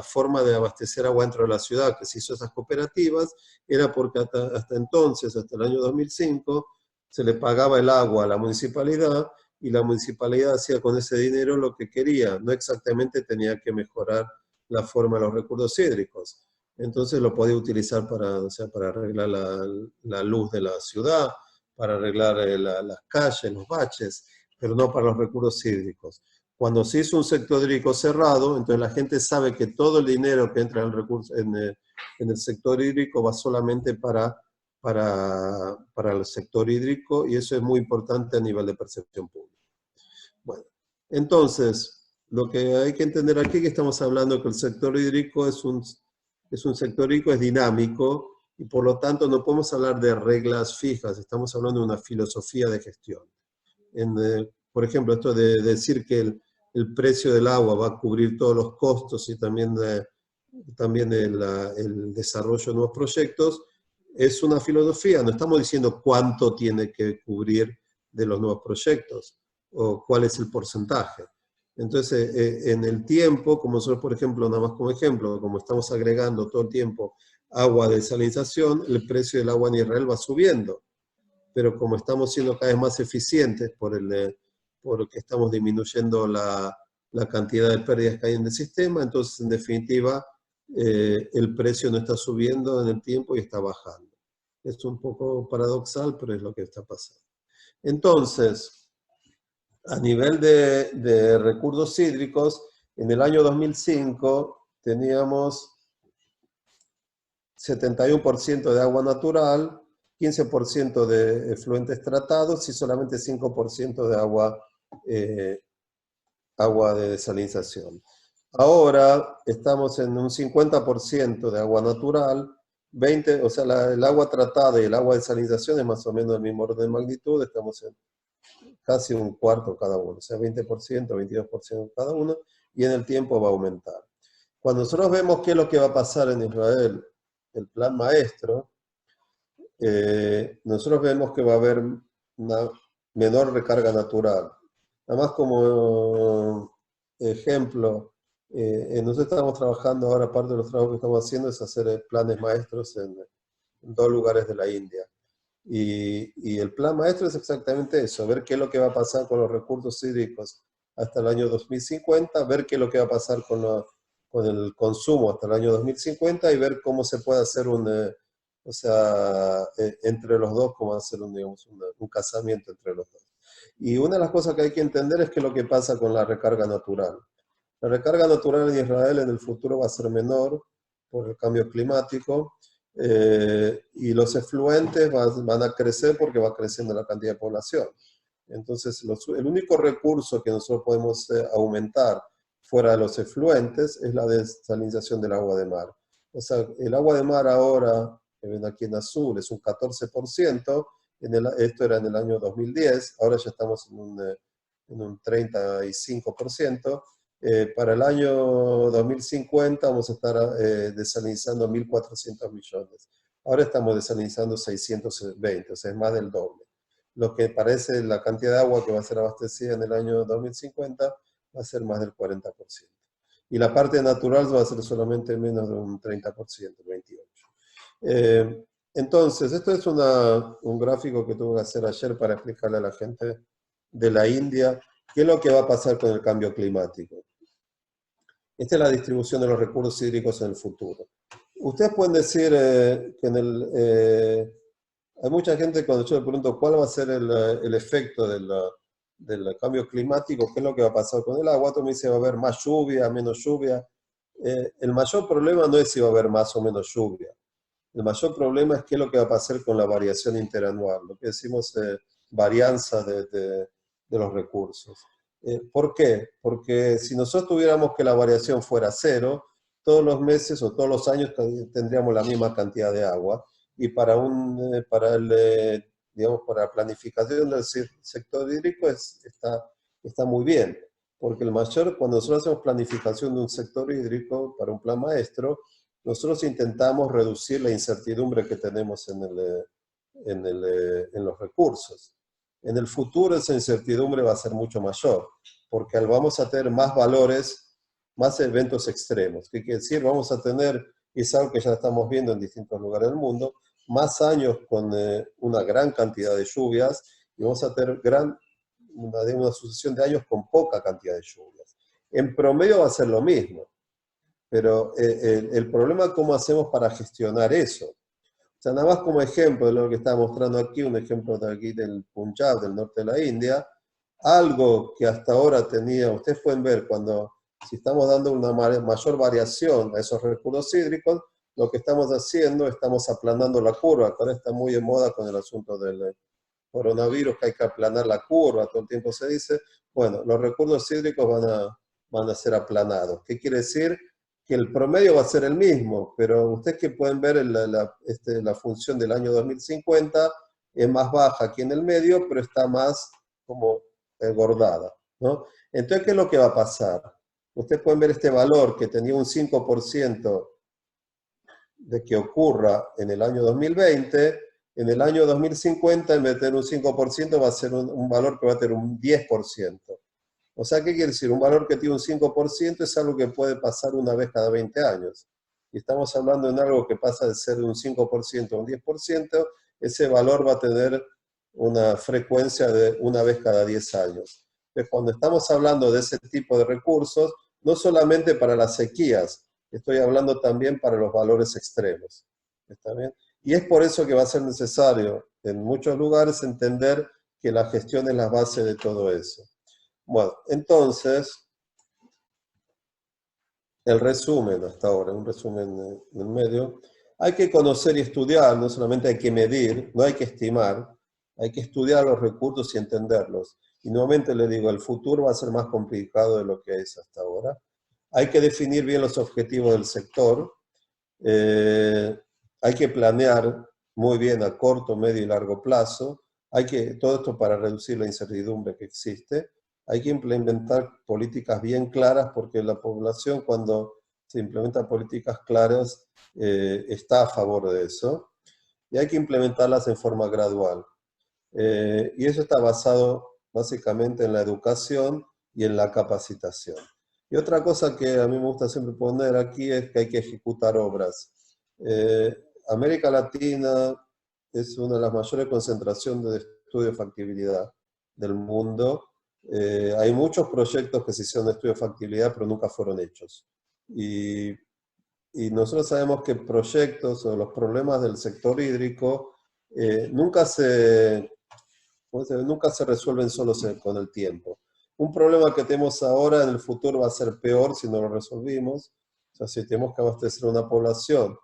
forma de abastecer agua dentro de la ciudad, que se hizo esas cooperativas, era porque hasta entonces, hasta el año 2005, se le pagaba el agua a la municipalidad y la municipalidad hacía con ese dinero lo que quería. No exactamente tenía que mejorar la forma de los recursos hídricos. Entonces lo podía utilizar para, o sea, para arreglar la luz de la ciudad, para arreglar las calles, los baches, pero no para los recursos hídricos. Cuando se hizo un sector hídrico cerrado, entonces la gente sabe que todo el dinero que entra en el sector hídrico va solamente para el sector hídrico, y eso es muy importante a nivel de percepción pública. Bueno, entonces, lo que hay que entender aquí es que estamos hablando que el sector hídrico es un sector hídrico, es dinámico, y por lo tanto no podemos hablar de reglas fijas, estamos hablando de una filosofía de gestión. Por ejemplo, esto de decir que el precio del agua va a cubrir todos los costos y también el desarrollo de nuevos proyectos, es una filosofía. No estamos diciendo cuánto tiene que cubrir de los nuevos proyectos o cuál es el porcentaje. Entonces, en el tiempo, como nosotros, por ejemplo, nada más como ejemplo, como estamos agregando todo el tiempo agua de desalinización, el precio del agua en Israel va subiendo. Pero como estamos siendo cada vez más eficientes porque estamos disminuyendo la cantidad de pérdidas que hay en el sistema, entonces en definitiva el precio no está subiendo en el tiempo y está bajando. Es un poco paradoxal, pero es lo que está pasando. Entonces, a nivel de recursos hídricos, en el año 2005 teníamos 71% de agua natural, 15% de efluentes tratados y solamente 5% de agua de desalinización. Ahora estamos en un 50% de agua natural, 20%, o sea, el agua tratada y el agua de desalinización es más o menos del mismo orden de magnitud, estamos en casi un cuarto cada uno, o sea, 20%, 22% cada uno, y en el tiempo va a aumentar. Cuando nosotros vemos qué es lo que va a pasar en Israel, el plan maestro, nosotros vemos que va a haber una menor recarga natural. Nada más como ejemplo, nosotros estamos trabajando ahora, parte de los trabajos que estamos haciendo es hacer planes maestros en 2 lugares de la India. Y el plan maestro es exactamente eso, ver qué es lo que va a pasar con los recursos hídricos hasta el año 2050, ver qué es lo que va a pasar con el consumo hasta el año 2050 y ver cómo se puede hacer o sea, entre los dos, cómo hacer digamos, un casamiento entre los dos. Y una de las cosas que hay que entender es qué es lo que pasa con la recarga natural. La recarga natural en Israel en el futuro va a ser menor por el cambio climático, y los efluentes van a crecer porque va creciendo la cantidad de población. Entonces, el único recurso que nosotros podemos aumentar fuera de los efluentes es la desalinización del agua de mar. O sea, el agua de mar ahora, que ven aquí en azul, es un 14%, esto era en el año 2010, ahora ya estamos en un 35%. Para el año 2050 vamos a estar desalinizando 1.400 millones. Ahora estamos desalinizando 620, o sea, es más del doble. Lo que parece la cantidad de agua que va a ser abastecida en el año 2050 va a ser más del 40%. Y la parte natural va a ser solamente menos de un 30%, 28%. Entonces, esto es un gráfico que tuve que hacer ayer para explicarle a la gente de la India qué es lo que va a pasar con el cambio climático. Esta es la distribución de los recursos hídricos en el futuro. Ustedes pueden decir hay mucha gente cuando yo le pregunto cuál va a ser el efecto del cambio climático, qué es lo que va a pasar con el agua, tú me dice va a haber más lluvia, menos lluvia. El mayor problema no es si va a haber más o menos lluvia. El mayor problema es qué es lo que va a pasar con la variación interanual, lo que decimos varianza de los recursos. ¿Por qué? Porque si nosotros tuviéramos que la variación fuera cero, todos los meses o todos los años tendríamos la misma cantidad de agua. Y digamos, para la planificación del sector hídrico está muy bien. Porque cuando nosotros hacemos planificación de un sector hídrico para un plan maestro, nosotros intentamos reducir la incertidumbre que tenemos en los recursos. En el futuro esa incertidumbre va a ser mucho mayor, porque vamos a tener más valores, más eventos extremos. ¿Qué quiere decir? Vamos a tener, y es algo que ya estamos viendo en distintos lugares del mundo, más años con una gran cantidad de lluvias, y vamos a tener una sucesión de años con poca cantidad de lluvias. En promedio va a ser lo mismo. Pero el problema es cómo hacemos para gestionar eso. O sea, nada más como ejemplo de lo que estaba mostrando aquí, un ejemplo de aquí del Punjab, del norte de la India, algo que hasta ahora tenía, ustedes pueden ver si estamos dando una mayor variación a esos recursos hídricos, lo que estamos haciendo, estamos aplanando la curva, que ahora está muy de moda con el asunto del coronavirus, que hay que aplanar la curva, todo el tiempo se dice, bueno, los recursos hídricos van a ser aplanados. ¿Qué quiere decir? Que el promedio va a ser el mismo, pero ustedes que pueden ver la función del año 2050 es más baja aquí en el medio, pero está más como engordada, ¿no? Entonces, ¿qué es lo que va a pasar? Ustedes pueden ver este valor que tenía un 5% de que ocurra en el año 2020, en el año 2050, en vez de tener un 5%, va a ser un valor que va a tener un 10%. O sea, ¿qué quiere decir? Un valor que tiene un 5% es algo que puede pasar una vez cada 20 años. Y estamos hablando en algo que pasa de ser de un 5% a un 10%, ese valor va a tener una frecuencia de una vez cada 10 años. Entonces, cuando estamos hablando de ese tipo de recursos, no solamente para las sequías, estoy hablando también para los valores extremos. ¿Está bien? Y es por eso que va a ser necesario en muchos lugares entender que la gestión es la base de todo eso. Bueno, entonces, el resumen hasta ahora, un resumen en medio. Hay que conocer y estudiar, no solamente hay que medir, no hay que estimar, hay que estudiar los recursos y entenderlos. Y nuevamente le digo, el futuro va a ser más complicado de lo que es hasta ahora. Hay que definir bien los objetivos del sector. Hay que planear muy bien a corto, medio y largo plazo. Todo esto para reducir la incertidumbre que existe. Hay que implementar políticas bien claras porque la población cuando se implementan políticas claras está a favor de eso. y hay que implementarlas en forma gradual. Y eso está basado básicamente en la educación y en la capacitación. Y otra cosa que a mí me gusta siempre poner aquí es que hay que ejecutar obras. América Latina es una de las mayores concentraciones de estudio de factibilidad del mundo. Hay muchos proyectos que se hicieron de estudio de factibilidad, pero nunca fueron hechos. Y nosotros sabemos que proyectos o los problemas del sector hídrico nunca se resuelven solo con el tiempo. Un problema que tenemos ahora en el futuro va a ser peor si no lo resolvimos. O sea, si tenemos que abastecer a una población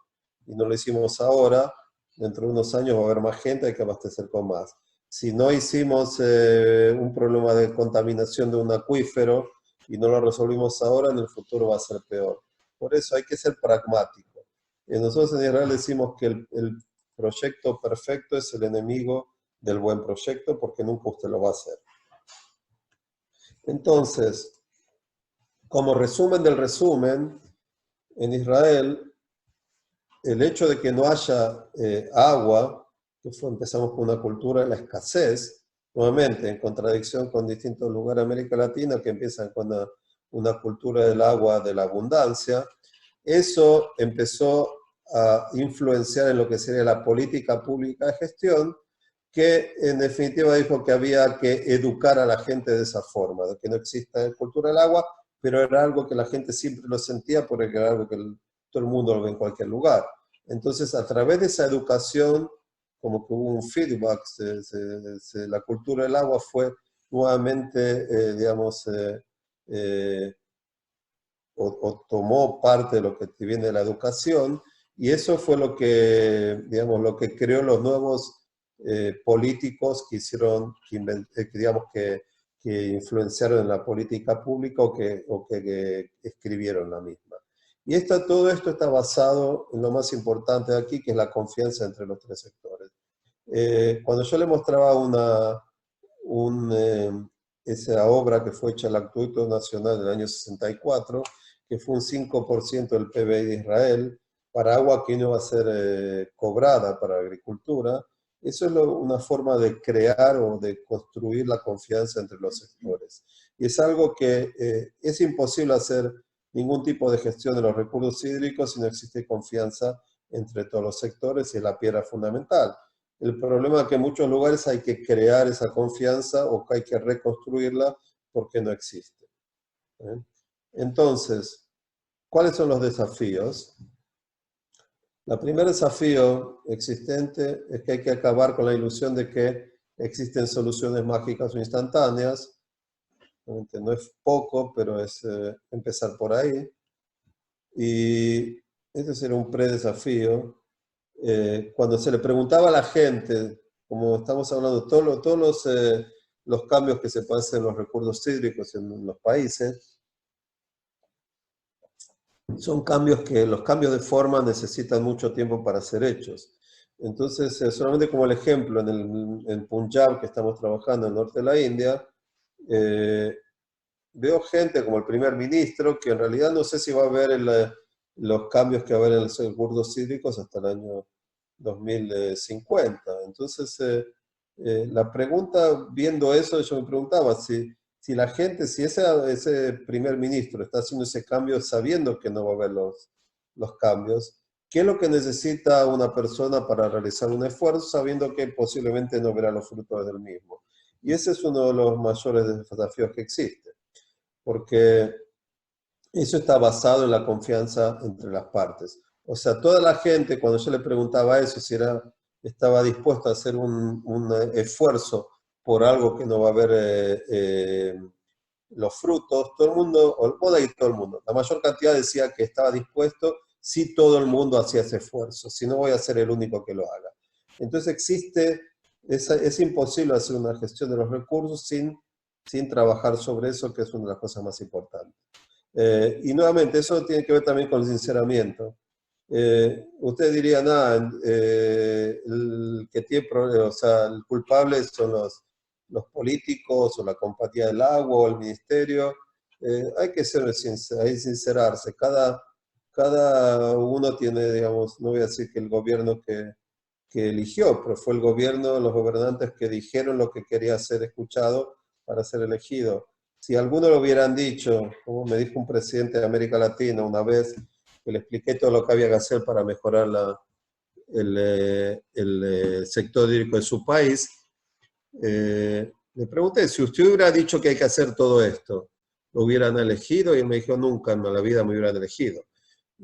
y no lo hicimos ahora, dentro de unos años va a haber más gente, hay que abastecer con más. Si no hicimos un problema de contaminación de un acuífero y no lo resolvimos ahora, en el futuro va a ser peor. Por eso hay que ser pragmático. Nosotros en Israel decimos que el proyecto perfecto es el enemigo del buen proyecto, porque nunca usted lo va a hacer. Entonces, como resumen del resumen, en Israel, el hecho de que no haya agua, empezamos con una cultura de la escasez, nuevamente en contradicción con distintos lugares de América Latina que empiezan con una cultura del agua, de la abundancia, eso empezó a influenciar en lo que sería la política pública de gestión, que en definitiva dijo que había que educar a la gente de esa forma, de que no exista cultura del agua, pero era algo que la gente siempre lo sentía porque era algo que todo el mundo lo ve en cualquier lugar. Entonces, a través de esa educación, como que hubo un feedback, la cultura del agua fue nuevamente, digamos, o tomó parte de lo que viene de la educación, y eso fue lo que, digamos, lo que creó los nuevos políticos que hicieron, digamos, que influenciaron en la política pública que escribieron la misma. Y todo esto está basado en lo más importante de aquí, que es la confianza entre los tres sectores. Cuando yo le mostraba esa obra que fue hecha el Acueducto Nacional del año 64, que fue un 5% del PBI de Israel, para agua que no va a ser cobrada para agricultura, eso es una forma de crear o de construir la confianza entre los sectores. Y es algo que es imposible hacer ningún tipo de gestión de los recursos hídricos si no existe confianza entre todos los sectores, y es la piedra fundamental. El problema es que en muchos lugares hay que crear esa confianza o que hay que reconstruirla porque no existe. Entonces, ¿cuáles son los desafíos? El primer desafío existente es que hay que acabar con la ilusión de que existen soluciones mágicas o instantáneas. No es poco, pero es empezar por ahí. Y este será un predesafío. Cuando se le preguntaba a la gente, como estamos hablando, todos los cambios que se pueden hacer en los recursos hídricos en los países, son cambios que los cambios de forma necesitan mucho tiempo para ser hechos. Entonces, solamente como el ejemplo, en Punjab, que estamos trabajando en el norte de la India, veo gente como el primer ministro, que en realidad no sé si va a haber los cambios que va a haber en los recursos hídricos hasta el año 2050. Entonces, la pregunta, viendo eso, yo me preguntaba si la gente, si ese primer ministro está haciendo ese cambio sabiendo que no va a haber los cambios, ¿qué es lo que necesita una persona para realizar un esfuerzo sabiendo que posiblemente no verá los frutos del mismo? Y ese es uno de los mayores desafíos que existe, porque eso está basado en la confianza entre las partes. O sea, toda la gente, cuando yo le preguntaba eso, si estaba dispuesto a hacer un esfuerzo por algo que no va a haber los frutos, todo el mundo, todo el mundo, la mayor cantidad decía que estaba dispuesto si todo el mundo hacía ese esfuerzo, si no voy a ser el único que lo haga. Entonces es imposible hacer una gestión de los recursos sin trabajar sobre eso, que es una de las cosas más importantes. Y nuevamente, eso tiene que ver también con el sinceramiento. Usted diría, nada, el que tiene problemas, o sea, el culpable son los políticos o la compañía del agua o el ministerio. Hay que sincerarse. Cada uno tiene, digamos, no voy a decir que el gobierno que eligió, pero fue el gobierno, los gobernantes que dijeron lo que quería ser escuchado para ser elegido. Si alguno lo hubieran dicho, como me dijo un presidente de América Latina una vez, que le expliqué todo lo que había que hacer para mejorar el sector hídrico de su país, le pregunté, si usted hubiera dicho que hay que hacer todo esto, ¿lo hubieran elegido? Y él me dijo, nunca en la vida me hubieran elegido.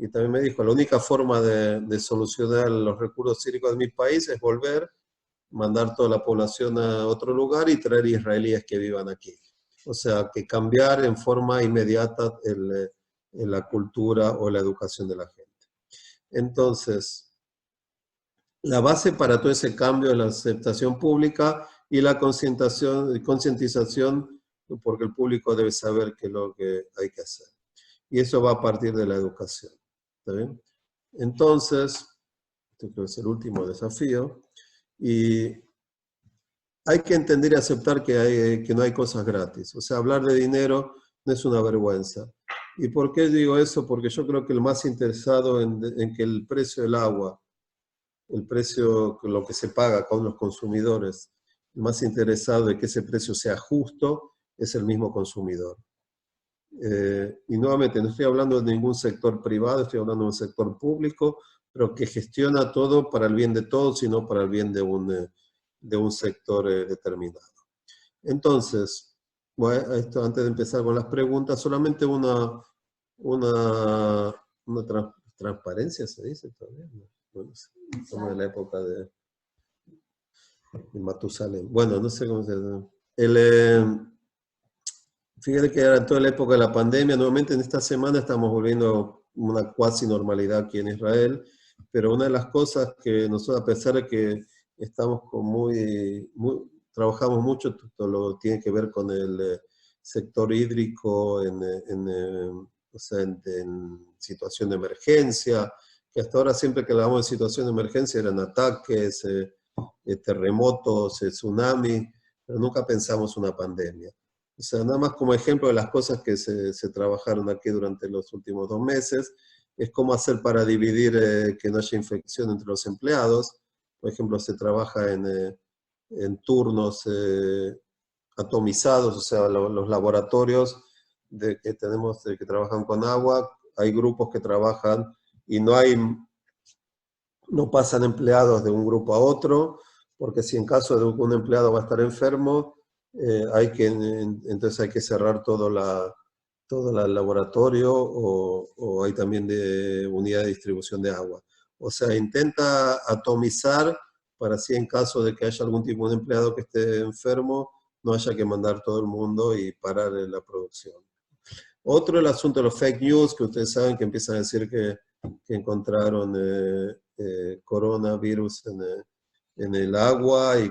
Y también me dijo, la única forma de solucionar los recursos hídricos de mi país es volver, mandar toda la población a otro lugar y traer israelíes que vivan aquí. O sea, que cambiar en forma inmediata la cultura o la educación de la gente. Entonces, la base para todo ese cambio es la aceptación pública y la concientización, porque el público debe saber qué es lo que hay que hacer. Y eso va a partir de la educación. ¿Está bien? Entonces, este creo que es el último desafío, y hay que entender y aceptar que no hay cosas gratis. O sea, hablar de dinero no es una vergüenza. ¿Y por qué digo eso? Porque yo creo que el más interesado en que el precio del agua, el precio, lo que se paga con los consumidores, el más interesado de que ese precio sea justo, es el mismo consumidor. Y nuevamente, no estoy hablando de ningún sector privado, estoy hablando de un sector público, pero que gestiona todo para el bien de todos y no para el bien de un sector determinado. Entonces, bueno, esto antes de empezar con las preguntas, solamente una transparencia, se dice todavía. Bueno, estamos en la época de Matusalén. Bueno, no sé cómo se llama. Fíjate que era toda la época de la pandemia, nuevamente en esta semana estamos volviendo a una cuasi normalidad aquí en Israel, pero una de las cosas que nosotros, a pesar de que estamos trabajamos mucho, todo lo que tiene que ver con el sector hídrico, o sea, en situación de emergencia, que hasta ahora siempre que hablamos de situación de emergencia eran ataques, terremotos, tsunamis, pero nunca pensamos una pandemia. O sea, nada más como ejemplo de las cosas que se trabajaron aquí durante los últimos 2 meses, es cómo hacer para dividir que no haya infección entre los empleados. Por ejemplo, se trabaja en turnos atomizados, o sea, los laboratorios que tenemos que trabajan con agua, hay grupos que trabajan y no pasan empleados de un grupo a otro, porque si en caso de un empleado va a estar enfermo, entonces hay que cerrar todo el laboratorio o hay también de unidad de distribución de agua. O sea, intenta atomizar para así en caso de que haya algún tipo de empleado que esté enfermo, no haya que mandar todo el mundo y parar la producción. Otro, el asunto de los fake news, que ustedes saben que empiezan a decir que encontraron coronavirus en el agua y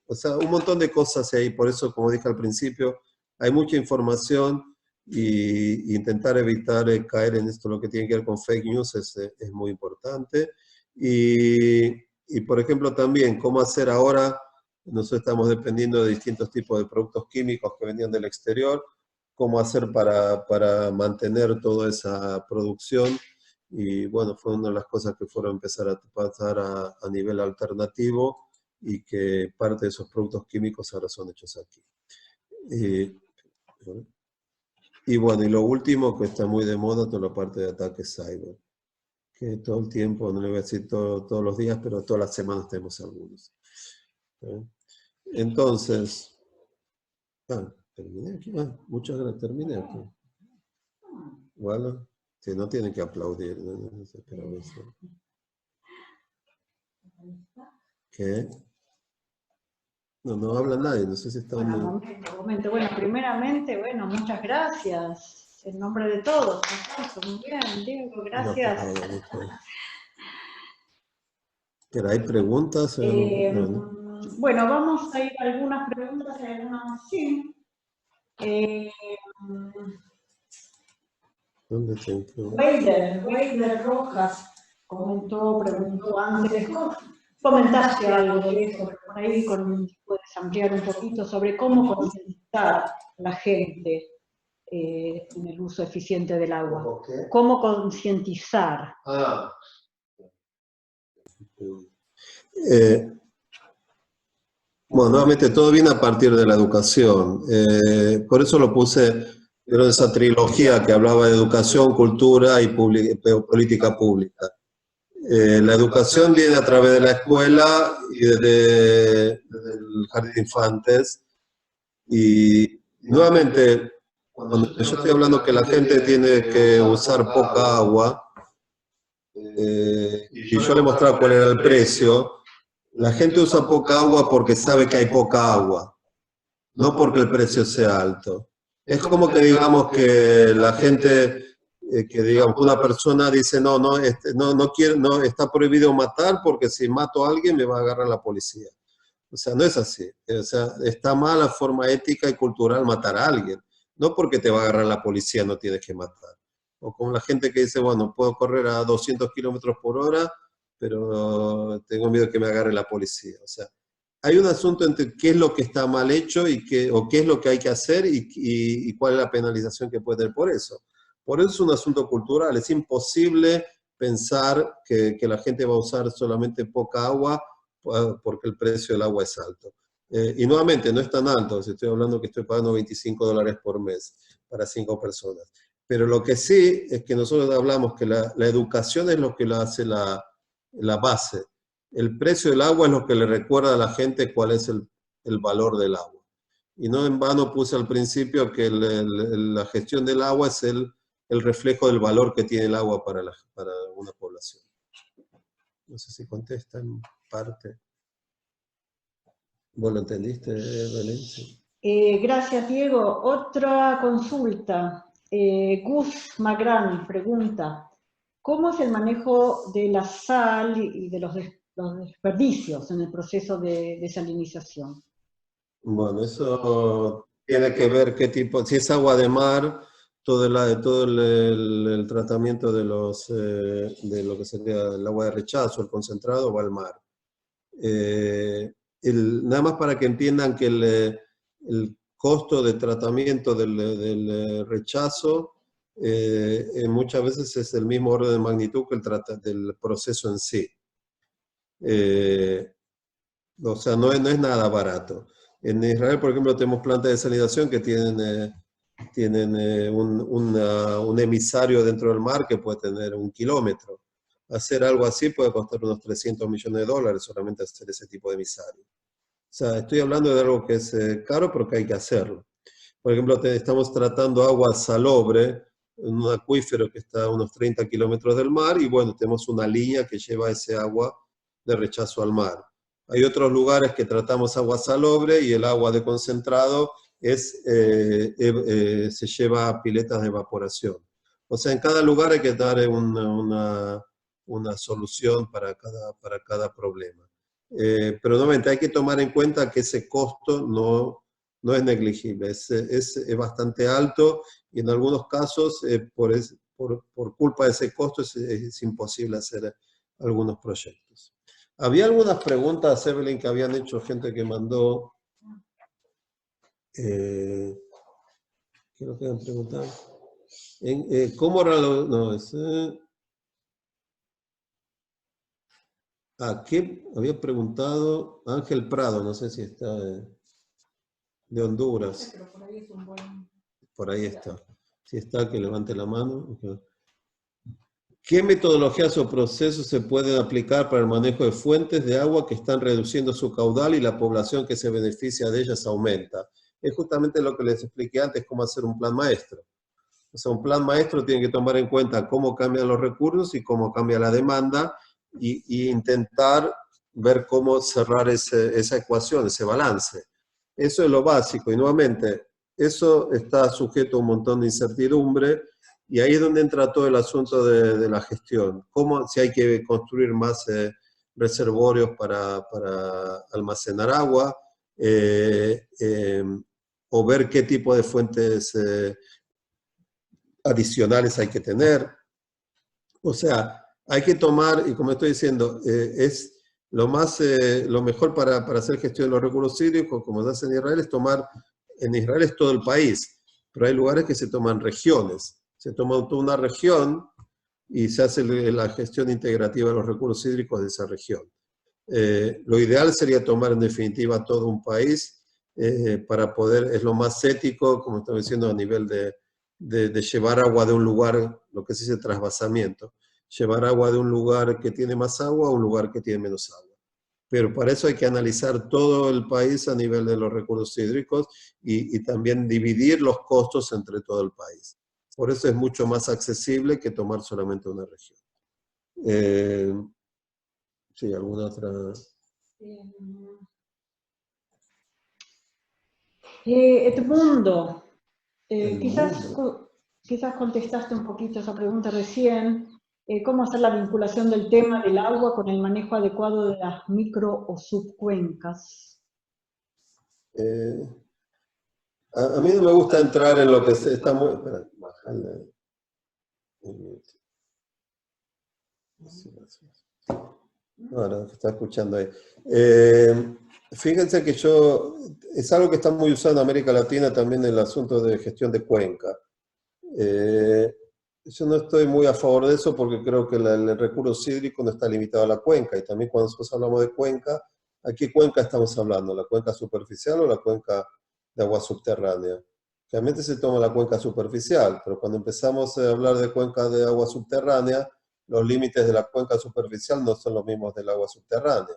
o sea, un montón de cosas ahí. Por eso, como dije al principio, hay mucha información y intentar evitar caer en esto, lo que tiene que ver con fake news es muy importante. Y, por ejemplo, también cómo hacer ahora, nosotros estamos dependiendo de distintos tipos de productos químicos que venían del exterior, cómo hacer para mantener toda esa producción. Y bueno, fue una de las cosas que fueron a empezar a pasar a nivel alternativo y que parte de esos productos químicos ahora son hechos aquí. Y bueno, y lo último que está muy de moda, toda la parte de ataques cyber, que todo el tiempo, no le voy a decir todos los días, pero todas las semanas tenemos algunos. Entonces, terminé aquí. Muchas gracias, terminé aquí. Bueno, si no tienen que aplaudir, ¿no? ¿Qué? No habla nadie, no sé si está... Bueno, momento. Bueno, primeramente, bueno, muchas gracias. En nombre de todos. Muy bien, Diego, gracias. ¿Pero hay preguntas? Bueno, vamos a ir a algunas preguntas, sí. ¿Dónde te Weider Rojas preguntó antes, comentaste algo de eso, por ahí puedes ampliar un poquito sobre cómo concientizar a la gente en el uso eficiente del agua. ¿Cómo concientizar? Bueno, nuevamente todo viene a partir de la educación. Por eso lo puse en esa trilogía que hablaba de educación, cultura y política pública. La educación viene a través de la escuela y desde el jardín de infantes. Y nuevamente, cuando yo estoy hablando que la gente tiene que usar poca agua, y yo le mostraba cuál era el precio, la gente usa poca agua porque sabe que hay poca agua, no porque el precio sea alto. Es como que digamos que la gente, que digamos una persona dice, no quiero, no, está prohibido matar porque si mato a alguien me va a agarrar la policía. O sea, no es así. O sea, está mal la forma ética y cultural matar a alguien. No porque te va a agarrar la policía no tienes que matar. O como la gente que dice, bueno, puedo correr a 200 kilómetros por hora, pero tengo miedo que me agarre la policía. O sea, hay un asunto entre qué es lo que está mal hecho o qué es lo que hay que hacer y cuál es la penalización que puede tener por eso. Por eso es un asunto cultural. Es imposible pensar que la gente va a usar solamente poca agua porque el precio del agua es alto. Y nuevamente, no es tan alto, si estoy hablando que estoy pagando $25 por mes para 5 personas. Pero lo que sí es que nosotros hablamos que la educación es lo que la hace la base. El precio del agua es lo que le recuerda a la gente cuál es el valor del agua. Y no en vano puse al principio que la gestión del agua es el reflejo del valor que tiene el agua para una población. No sé si contesta en parte. ¿Vos lo entendiste, Belén? Sí. Gracias, Diego. Otra consulta. Gus Magrani pregunta, ¿cómo es el manejo de la sal y de los desperdicios en el proceso de desalinización? Bueno, eso tiene que ver qué tipo, si es agua de mar, todo el tratamiento de lo que sería el agua de rechazo, el concentrado, va al mar. Nada más para que entiendan que el costo de tratamiento del rechazo muchas veces es el mismo orden de magnitud que del proceso en sí. O sea, no es nada barato. En Israel, por ejemplo, tenemos plantas de desalinización que tienen un emisario dentro del mar que puede tener 1 kilómetro. Hacer algo así puede costar unos $300 millones solamente hacer ese tipo de emisario. O sea, estoy hablando de algo que es caro, pero que hay que hacerlo. Por ejemplo, estamos tratando agua salobre en un acuífero que está a unos 30 kilómetros del mar y bueno, tenemos una línea que lleva ese agua de rechazo al mar. Hay otros lugares que tratamos agua salobre y el agua de concentrado se lleva a piletas de evaporación. O sea, en cada lugar hay que dar una solución para cada problema. Pero nuevamente hay que tomar en cuenta que ese costo no es negligible, es bastante alto y en algunos casos por culpa de ese costo es imposible hacer algunos proyectos. Había algunas preguntas, Evelyn, que habían hecho gente que mandó. ¿Qué es lo que han preguntado? ¿Cómo era lo...? No, ¿qué había preguntado? Ángel Prado, no sé si está de Honduras. Pero por ahí es un buen... Por ahí está. Si está, que levante la mano. Okay. ¿Qué metodologías o procesos se pueden aplicar para el manejo de fuentes de agua que están reduciendo su caudal y la población que se beneficia de ellas aumenta? Es justamente lo que les expliqué antes, cómo hacer un plan maestro. O sea, un plan maestro tiene que tomar en cuenta cómo cambian los recursos y cómo cambia la demanda y intentar ver cómo cerrar esa ecuación, ese balance. Eso es lo básico y nuevamente, eso está sujeto a un montón de incertidumbre y ahí es donde entra todo el asunto de la gestión. Si hay que construir más reservorios para almacenar agua o ver qué tipo de fuentes adicionales hay que tener. O sea, hay que tomar, y como estoy diciendo, es lo mejor para hacer gestión de los recursos hídricos, como se hace en Israel, es tomar, en Israel es todo el país, pero hay lugares que se toman regiones. Se toma toda una región y se hace la gestión integrativa de los recursos hídricos de esa región. Lo ideal sería tomar en definitiva todo un país para poder, es lo más ético, como estaba diciendo, a nivel de llevar agua de un lugar, lo que se dice trasvasamiento, llevar agua de un lugar que tiene más agua a un lugar que tiene menos agua. Pero para eso hay que analizar todo el país a nivel de los recursos hídricos y también dividir los costos entre todo el país. Por eso es mucho más accesible que tomar solamente una región. Sí, ¿alguna otra? Edmundo, El quizás, mundo. quizás contestaste un poquito esa pregunta recién. ¿Cómo hacer la vinculación del tema del agua con el manejo adecuado de las micro o subcuencas? Eh, a mí no me gusta entrar en lo que está muy... Espera, bajarle. Ahora, está escuchando ahí. Fíjense que es algo que está muy usado en América Latina también el asunto de gestión de cuenca. Yo no estoy muy a favor de eso porque creo que el recurso hídrico no está limitado a la cuenca, y también cuando nosotros hablamos de cuenca, ¿a qué cuenca estamos hablando? ¿La cuenca superficial o la cuenca de agua subterránea? Realmente se toma la cuenca superficial, pero cuando empezamos a hablar de cuenca de agua subterránea, los límites de la cuenca superficial no son los mismos del agua subterránea.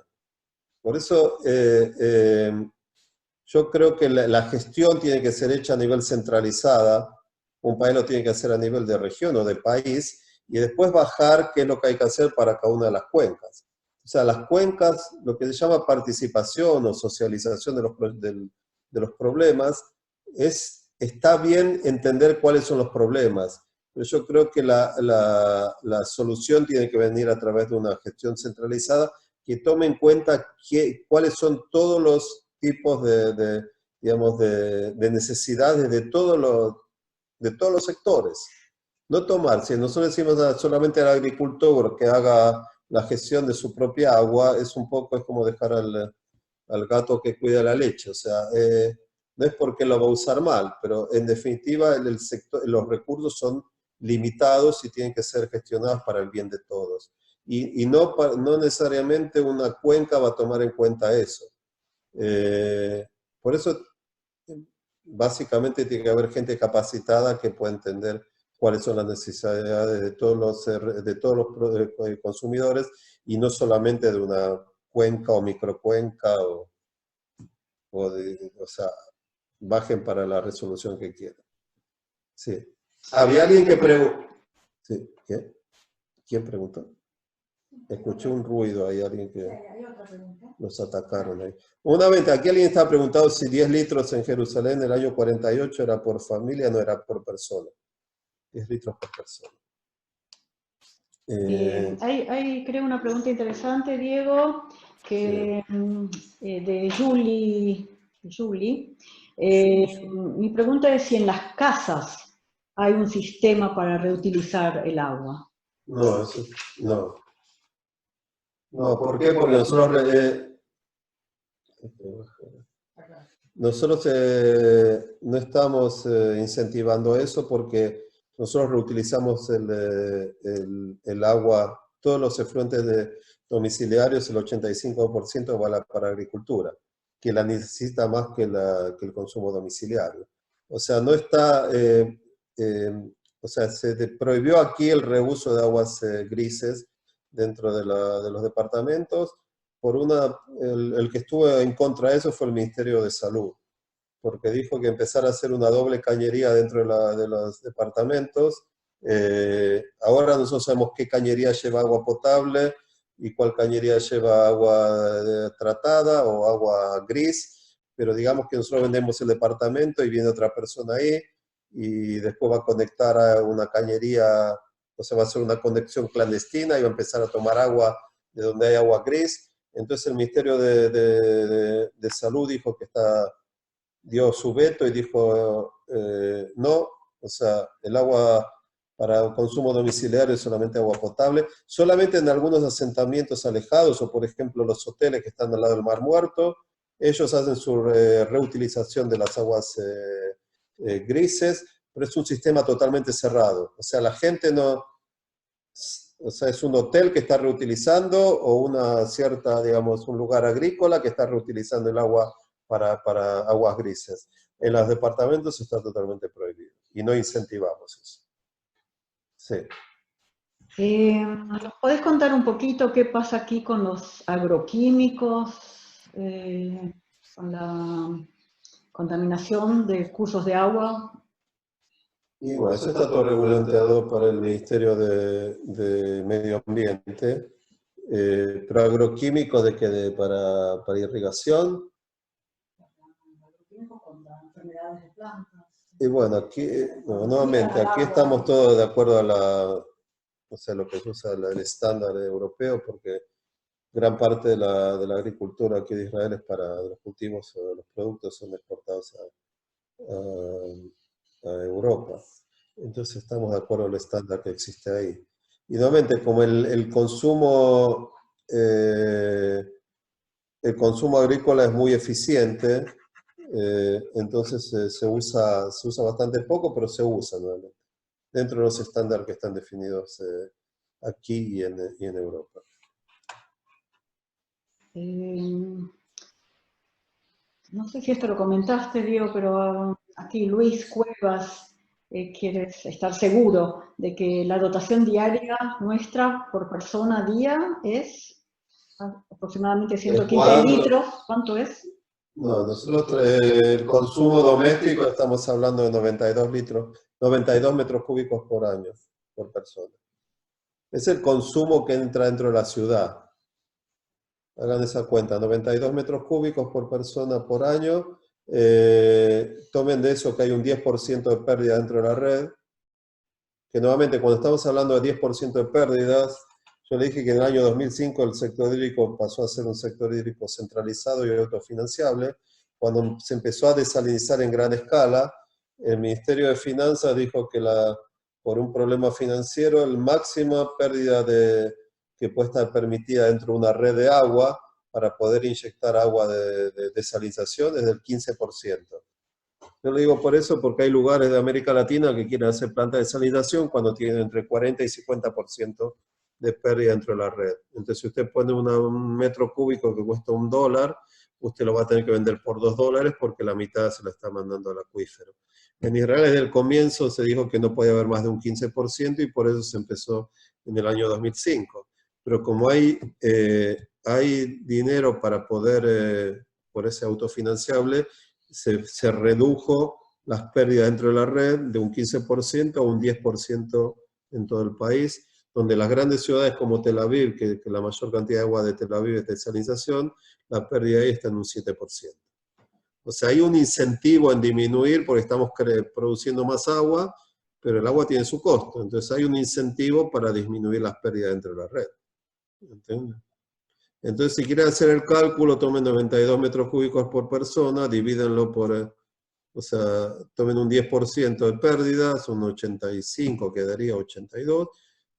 Por eso yo creo que la gestión tiene que ser hecha a nivel centralizada, un país lo tiene que hacer a nivel de región o de país, y después bajar qué es lo que hay que hacer para cada una de las cuencas. O sea, las cuencas, lo que se llama participación o socialización de los problemas, está bien entender cuáles son los problemas, pero yo creo que la solución tiene que venir a través de una gestión centralizada que tome en cuenta cuáles son todos los tipos digamos, de necesidades de todos los sectores. No tomar, si nosotros decimos solamente al agricultor que haga la gestión de su propia agua, es como dejar al gato que cuida la leche. O sea, no es porque lo va a usar mal, pero en definitiva los recursos son limitados y tienen que ser gestionados para el bien de todos. Y no necesariamente una cuenca va a tomar en cuenta eso. Por eso, básicamente, tiene que haber gente capacitada que pueda entender cuáles son las necesidades de todos los consumidores, y no solamente de una cuenca o microcuenca, o sea, bajen para la resolución que quieran. Sí. Había alguien que preguntó. Sí. ¿Qué? ¿Quién preguntó? Escuché un ruido ahí, alguien que nos atacaron ahí. Una vez, aquí alguien estaba preguntando si 10 litros en Jerusalén en el año 48 era por familia, no era por persona. 10 litros por persona. Hay, creo, una pregunta interesante, Diego, que, sí, de Julie. Mi pregunta es si en las casas hay un sistema para reutilizar el agua. No, no. No, ¿por qué? Porque nosotros no estamos incentivando eso, porque nosotros reutilizamos el agua, todos los efluentes domiciliarios, el 85% va para agricultura, que la necesita más que el consumo domiciliario. O sea, no está, o sea, se prohibió aquí el reuso de aguas grises dentro de los departamentos. El que estuvo en contra de eso fue el Ministerio de Salud, porque dijo que empezar a hacer una doble cañería dentro de los departamentos. Ahora nosotros sabemos qué cañería lleva agua potable y cuál cañería lleva agua tratada o agua gris, pero digamos que nosotros vendemos el departamento y viene otra persona ahí y después va a conectar a una cañería, o sea, va a hacer una conexión clandestina y va a empezar a tomar agua de donde hay agua gris. Entonces el Ministerio de Salud dijo que dio su veto y dijo no, o sea, el agua para consumo domiciliario es solamente agua potable, solamente en algunos asentamientos alejados, o por ejemplo los hoteles que están al lado del Mar Muerto, ellos hacen su reutilización de las aguas grises, pero es un sistema totalmente cerrado. O sea, la gente no... O sea, es un hotel que está reutilizando o una cierta, digamos, un lugar agrícola que está reutilizando el agua para aguas grises. En los departamentos está totalmente prohibido y no incentivamos eso. Sí. ¿Nos podés contar un poquito qué pasa aquí con los agroquímicos, con la contaminación de cursos de agua? Y bueno, eso está todo reglamentado para el Ministerio de Medio Ambiente, pero agroquímicos de que para irrigación. Agroquímicos contra enfermedades de plantas. Y bueno, aquí, nuevamente, aquí estamos todos de acuerdo a o sea, lo que se usa el estándar europeo, porque gran parte de la agricultura aquí de Israel es para los cultivos o los productos son exportados a Europa. Entonces estamos de acuerdo al estándar que existe ahí. Y nuevamente, como el consumo agrícola es muy eficiente, entonces se usa bastante poco, pero se usa nuevamente, dentro de los estándares que están definidos aquí y en Europa. No sé si esto lo comentaste, Diego, pero aquí Luis Cuevas quiere estar seguro de que la dotación diaria nuestra por persona día es aproximadamente 115 litros. ¿Cuánto es? No, nosotros el consumo doméstico estamos hablando de 92 metros cúbicos por año, por persona. Es el consumo que entra dentro de la ciudad. Hagan esa cuenta, 92 metros cúbicos por persona por año. Tomen de eso que hay un 10% de pérdida dentro de la red, que nuevamente cuando estamos hablando de 10% de pérdidas, yo le dije que en el año 2005 el sector hídrico pasó a ser un sector hídrico centralizado y autofinanciable. Cuando se empezó a desalinizar en gran escala, el Ministerio de Finanzas dijo que por un problema financiero, el máxima pérdida que puede estar permitida dentro de una red de agua para poder inyectar agua de desalinización es del 15%. Yo lo digo por eso, porque hay lugares de América Latina que quieren hacer plantas de desalinización cuando tienen entre 40 y 50% de pérdida dentro de la red. Entonces, si usted pone un metro cúbico que cuesta $1, usted lo va a tener que vender por $2 porque la mitad se la está mandando al acuífero. En Israel desde el comienzo se dijo que no podía haber más de un 15% y por eso se empezó en el año 2005. Pero como hay dinero para poder, por ese autofinanciable, se redujo las pérdidas dentro de la red de un 15% a un 10% en todo el país, donde las grandes ciudades como Tel Aviv, que la mayor cantidad de agua de Tel Aviv es de desalinización, la pérdida ahí está en un 7%. O sea, hay un incentivo en disminuir porque estamos produciendo más agua, pero el agua tiene su costo. Entonces hay un incentivo para disminuir las pérdidas dentro de la red. ¿Entiendes? Entonces, si quieren hacer el cálculo, tomen 92 metros cúbicos por persona, divídenlo por, o sea, tomen un 10% de pérdidas, un 85 quedaría 82,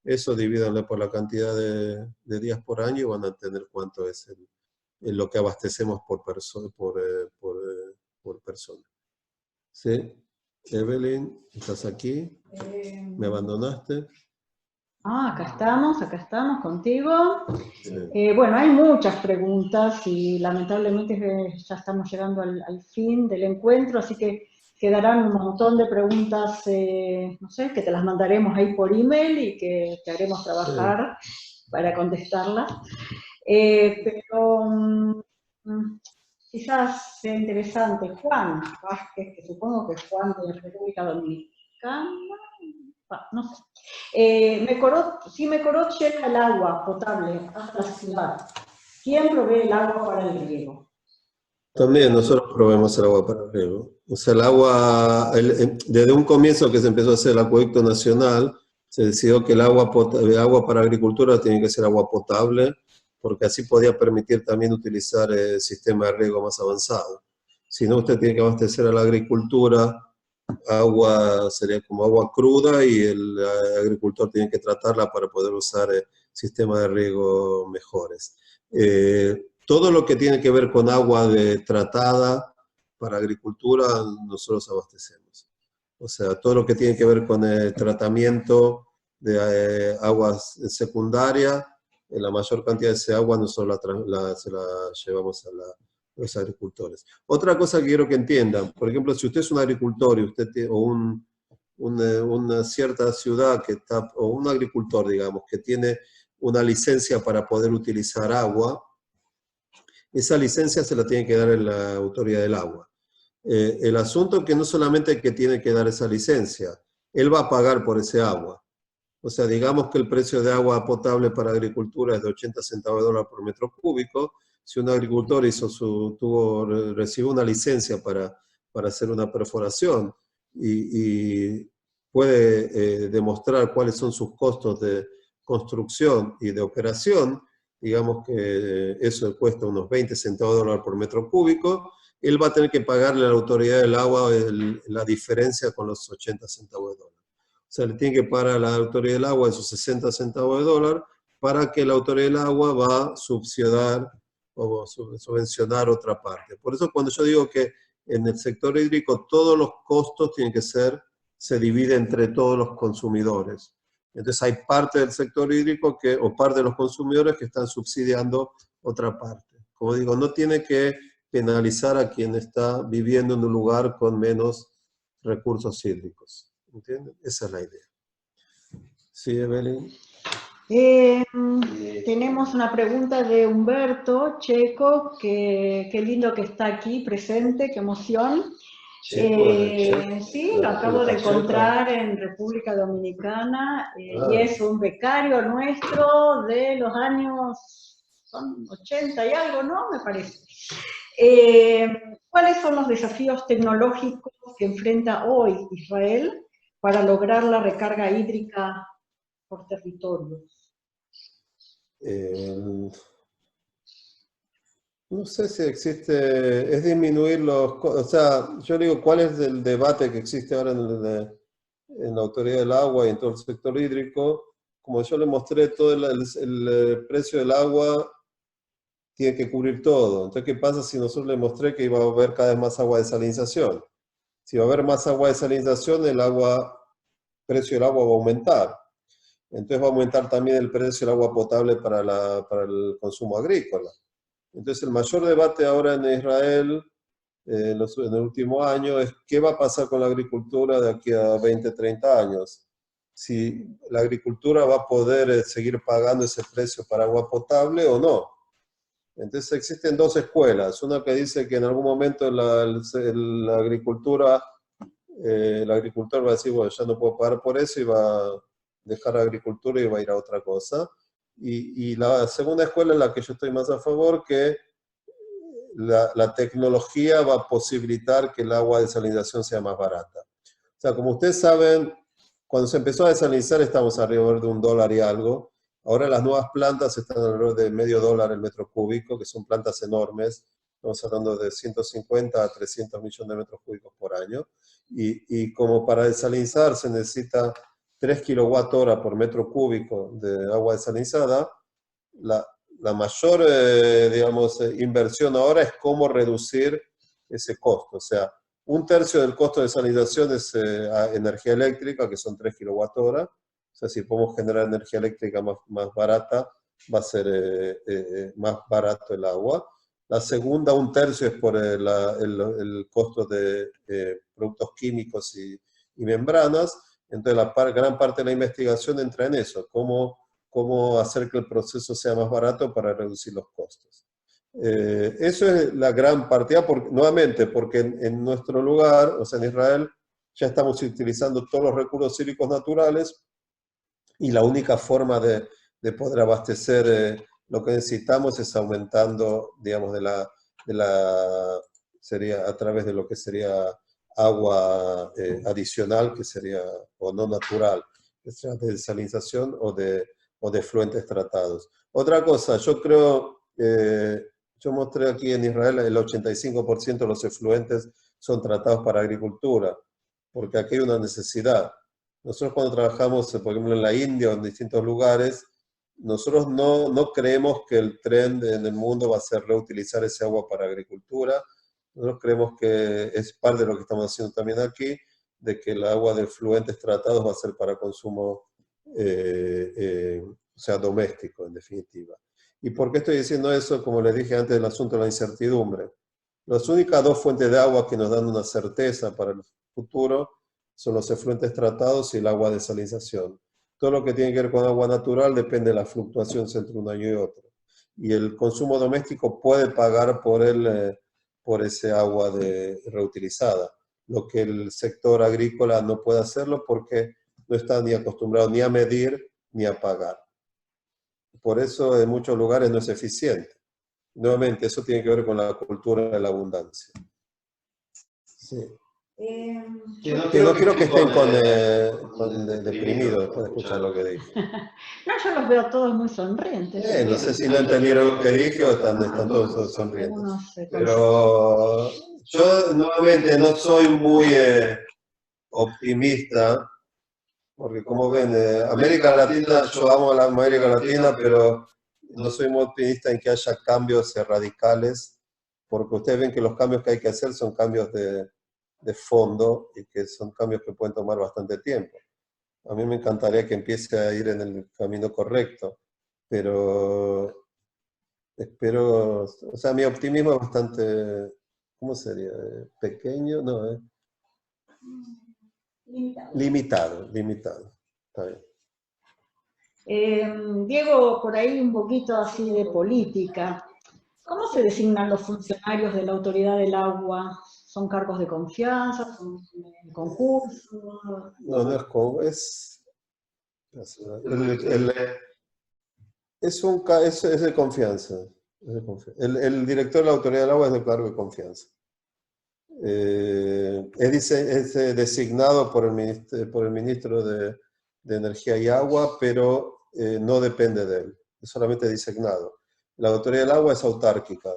eso divídanlo por la cantidad de días por año y van a tener cuánto es lo que abastecemos por persona. ¿Sí? Evelyn, ¿estás aquí? ¿Me abandonaste? Acá estamos contigo. Sí. Bueno, hay muchas preguntas y lamentablemente ya estamos llegando al fin del encuentro, así que quedarán un montón de preguntas, no sé, que te las mandaremos ahí por email y que te haremos trabajar para contestarlas. Pero quizás sea interesante, Juan Vázquez, que supongo que es Juan de la República Dominicana, no sé. Si Mekorot llega el agua potable hasta la ciudad, ¿quién provee el agua para el riego? También nosotros proveemos el agua para el riego. O sea, el agua, desde un comienzo que se empezó a hacer el acueducto nacional, se decidió que el agua para agricultura tiene que ser agua potable, porque así podía permitir también utilizar el sistema de riego más avanzado. Si no, usted tiene que abastecer a la agricultura agua, sería como agua cruda y el agricultor tiene que tratarla para poder usar sistemas de riego mejores. Todo lo que tiene que ver con agua tratada para agricultura, nosotros abastecemos. O sea, todo lo que tiene que ver con el tratamiento aguas secundarias, la mayor cantidad de ese agua nosotros se la llevamos a los agricultores. Otra cosa que quiero que entiendan, por ejemplo, si usted es un agricultor y usted tiene, o una cierta ciudad que está, o un agricultor, digamos, que tiene una licencia para poder utilizar agua, esa licencia se la tiene que dar en la autoridad del agua. El asunto es que no solamente que tiene que dar esa licencia, él va a pagar por ese agua. O sea, digamos que el precio de agua potable para agricultura es de 80 centavos de dólar por metro cúbico. Si un agricultor recibió una licencia para hacer una perforación y puede demostrar cuáles son sus costos de construcción y de operación, digamos que eso cuesta unos 20 centavos de dólar por metro cúbico, él va a tener que pagarle a la autoridad del agua la diferencia con los 80 centavos de dólar. O sea, le tiene que pagar a la autoridad del agua esos 60 centavos de dólar para que la autoridad del agua va a subsidiar o subvencionar otra parte. Por eso cuando yo digo que en el sector hídrico todos los costos tienen que se divide entre todos los consumidores. Entonces hay parte del sector hídrico o parte de los consumidores que están subsidiando otra parte. Como digo, no tiene que penalizar a quien está viviendo en un lugar con menos recursos hídricos. ¿Entienden? Esa es la idea. Sí, Evelyn. Tenemos una pregunta de Humberto Checo, que qué lindo que está aquí presente, qué emoción. Sí, lo acabo de encontrar en República Dominicana y es un becario nuestro de los años, son 80 y algo, ¿no? Me parece. ¿Cuáles son los desafíos tecnológicos que enfrenta hoy Israel para lograr la recarga hídrica por territorio? No sé si existe, es disminuir o sea, yo digo, ¿cuál es el debate que existe ahora en la autoridad del agua y en todo el sector hídrico? Como yo le mostré, todo el precio del agua tiene que cubrir todo. Entonces, ¿qué pasa si nosotros le mostré que iba a haber cada vez más agua de salinización? Si va a haber más agua de salinización, el precio del agua va a aumentar. Entonces va a aumentar también el precio del agua potable para el consumo agrícola. Entonces el mayor debate ahora en Israel, en el último año, es qué va a pasar con la agricultura de aquí a 20, 30 años. Si la agricultura va a poder seguir pagando ese precio para agua potable o no. Entonces existen dos escuelas. Una que dice que en algún momento el agricultor va a decir, bueno, ya no puedo pagar por eso y va a dejar la agricultura y va a ir a otra cosa. Y la segunda escuela es la que yo estoy más a favor, que la tecnología va a posibilitar que el agua de desalinización sea más barata. O sea, como ustedes saben, cuando se empezó a desalinizar estamos alrededor de $1 y algo. Ahora las nuevas plantas están alrededor de $0,5 el metro cúbico, que son plantas enormes. Estamos hablando de 150 a 300 millones de metros cúbicos por año. Y como para desalinizar se necesita 3 kWh por metro cúbico de agua desalinizada, la mayor, digamos, inversión ahora es cómo reducir ese costo. O sea, 1/3 del costo de desalinización es energía eléctrica, que son 3 kWh. O sea, si podemos generar energía eléctrica más barata, va a ser más barato el agua. La segunda, 1/3 es por el costo de productos químicos y membranas. Entonces, gran parte de la investigación entra en eso, cómo hacer que el proceso sea más barato para reducir los costos. Eso es la gran partida, nuevamente, porque en nuestro lugar, o sea, en Israel, ya estamos utilizando todos los recursos hídricos naturales y la única forma de poder abastecer lo que necesitamos es aumentando, digamos, sería a través de lo que sería agua adicional, que sería, o no natural, que sea de desalinización o de fluentes tratados. Otra cosa, yo creo, yo mostré aquí en Israel el 85% de los efluentes son tratados para agricultura, porque aquí hay una necesidad. Nosotros cuando trabajamos, por ejemplo, en la India o en distintos lugares, nosotros no creemos que el trend en el mundo va a ser reutilizar ese agua para agricultura. Nosotros creemos que es parte de lo que estamos haciendo también aquí, de que el agua de efluentes tratados va a ser para consumo o sea, doméstico en definitiva. ¿Y por qué estoy diciendo eso? Como les dije antes del asunto de la incertidumbre. Las únicas dos fuentes de agua que nos dan una certeza para el futuro son los efluentes tratados y el agua de salinización. Todo lo que tiene que ver con agua natural depende de la fluctuación entre un año y otro. Y el consumo doméstico puede pagar por ese agua reutilizada, lo que el sector agrícola no puede hacerlo porque no está ni acostumbrado ni a medir ni a pagar. Por eso en muchos lugares no es eficiente. Nuevamente, eso tiene que ver con la cultura de la abundancia. Sí. Que no quiero que estén deprimidos después de escuchar lo que dije. No, yo los veo todos muy sonrientes. No sé si no entendieron lo que dije o están todos sonrientes. Pero yo nuevamente no soy muy optimista, porque como ven, América Latina, yo amo a la América Latina, pero no soy muy optimista en que haya cambios radicales, porque ustedes ven que los cambios que hay que hacer son cambios de fondo y que son cambios que pueden tomar bastante tiempo. A mí me encantaría que empiece a ir en el camino correcto, pero espero, o sea, mi optimismo es bastante, ¿cómo sería? ¿Pequeño? No, limitado. Está bien. Diego, por ahí un poquito así de política. ¿Cómo se designan los funcionarios de la Autoridad del Agua? ¿Son cargos de confianza? ¿Son concursos? No, es de confianza. El director de la Autoridad del Agua es de cargo de confianza. Es designado por el ministro de Energía y Agua, pero no depende de él, es solamente designado. La Autoridad del Agua es autárquica,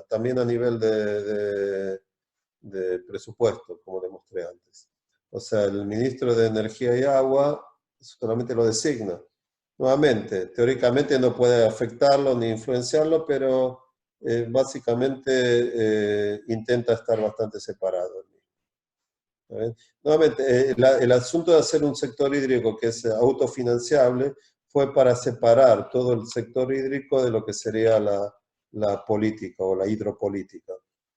también a nivel de presupuesto, como demostré antes. O sea, el ministro de Energía y Agua solamente lo designa. Nuevamente, teóricamente no puede afectarlo ni influenciarlo, pero básicamente intenta estar bastante separado. Nuevamente, el asunto de hacer un sector hídrico que es autofinanciable fue para separar todo el sector hídrico de lo que sería la política o la hidropolítica.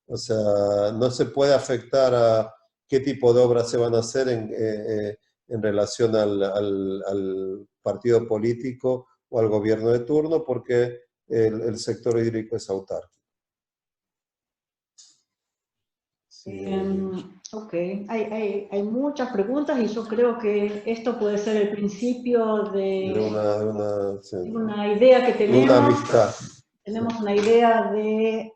O sea, no se puede afectar a qué tipo de obras se van a hacer en relación al partido político o al gobierno de turno, porque el sector hídrico es autárquico. Ok, hay muchas preguntas y yo creo que esto puede ser el principio de una idea que tenemos. Una amistad. Tenemos una idea de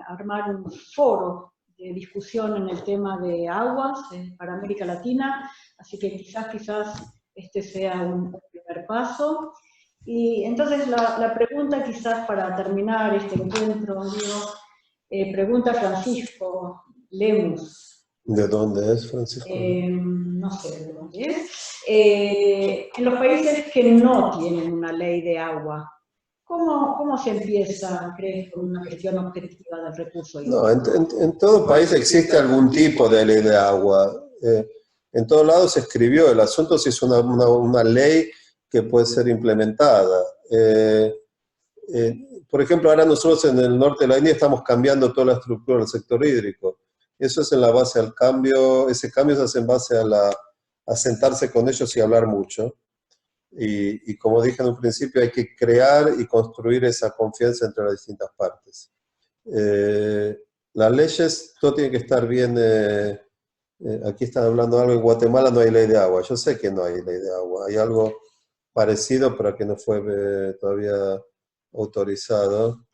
armar un foro de discusión en el tema de aguas para América Latina, así que quizás este sea un primer paso. Y entonces la pregunta quizás para terminar este encuentro, Diego, pregunta Francisco Lemus. ¿De dónde es Francisco? No sé de dónde es. En los países que no tienen una ley de agua, ¿cómo se empieza, crees, con una gestión objetiva del recurso hídrico? No, en todo país existe algún tipo de ley de agua. En todos lados se escribió, el asunto si es una ley que puede ser implementada. Por ejemplo, ahora nosotros en el norte de la India estamos cambiando toda la estructura del sector hídrico. Eso es en la base al cambio, ese cambio se hace en base a sentarse con ellos y hablar mucho. Y como dije en un principio, hay que crear y construir esa confianza entre las distintas partes. Las leyes, todo tiene que estar bien. Aquí están hablando de algo, en Guatemala no hay ley de agua. Yo sé que no hay ley de agua. Hay algo parecido, pero que no fue todavía autorizado.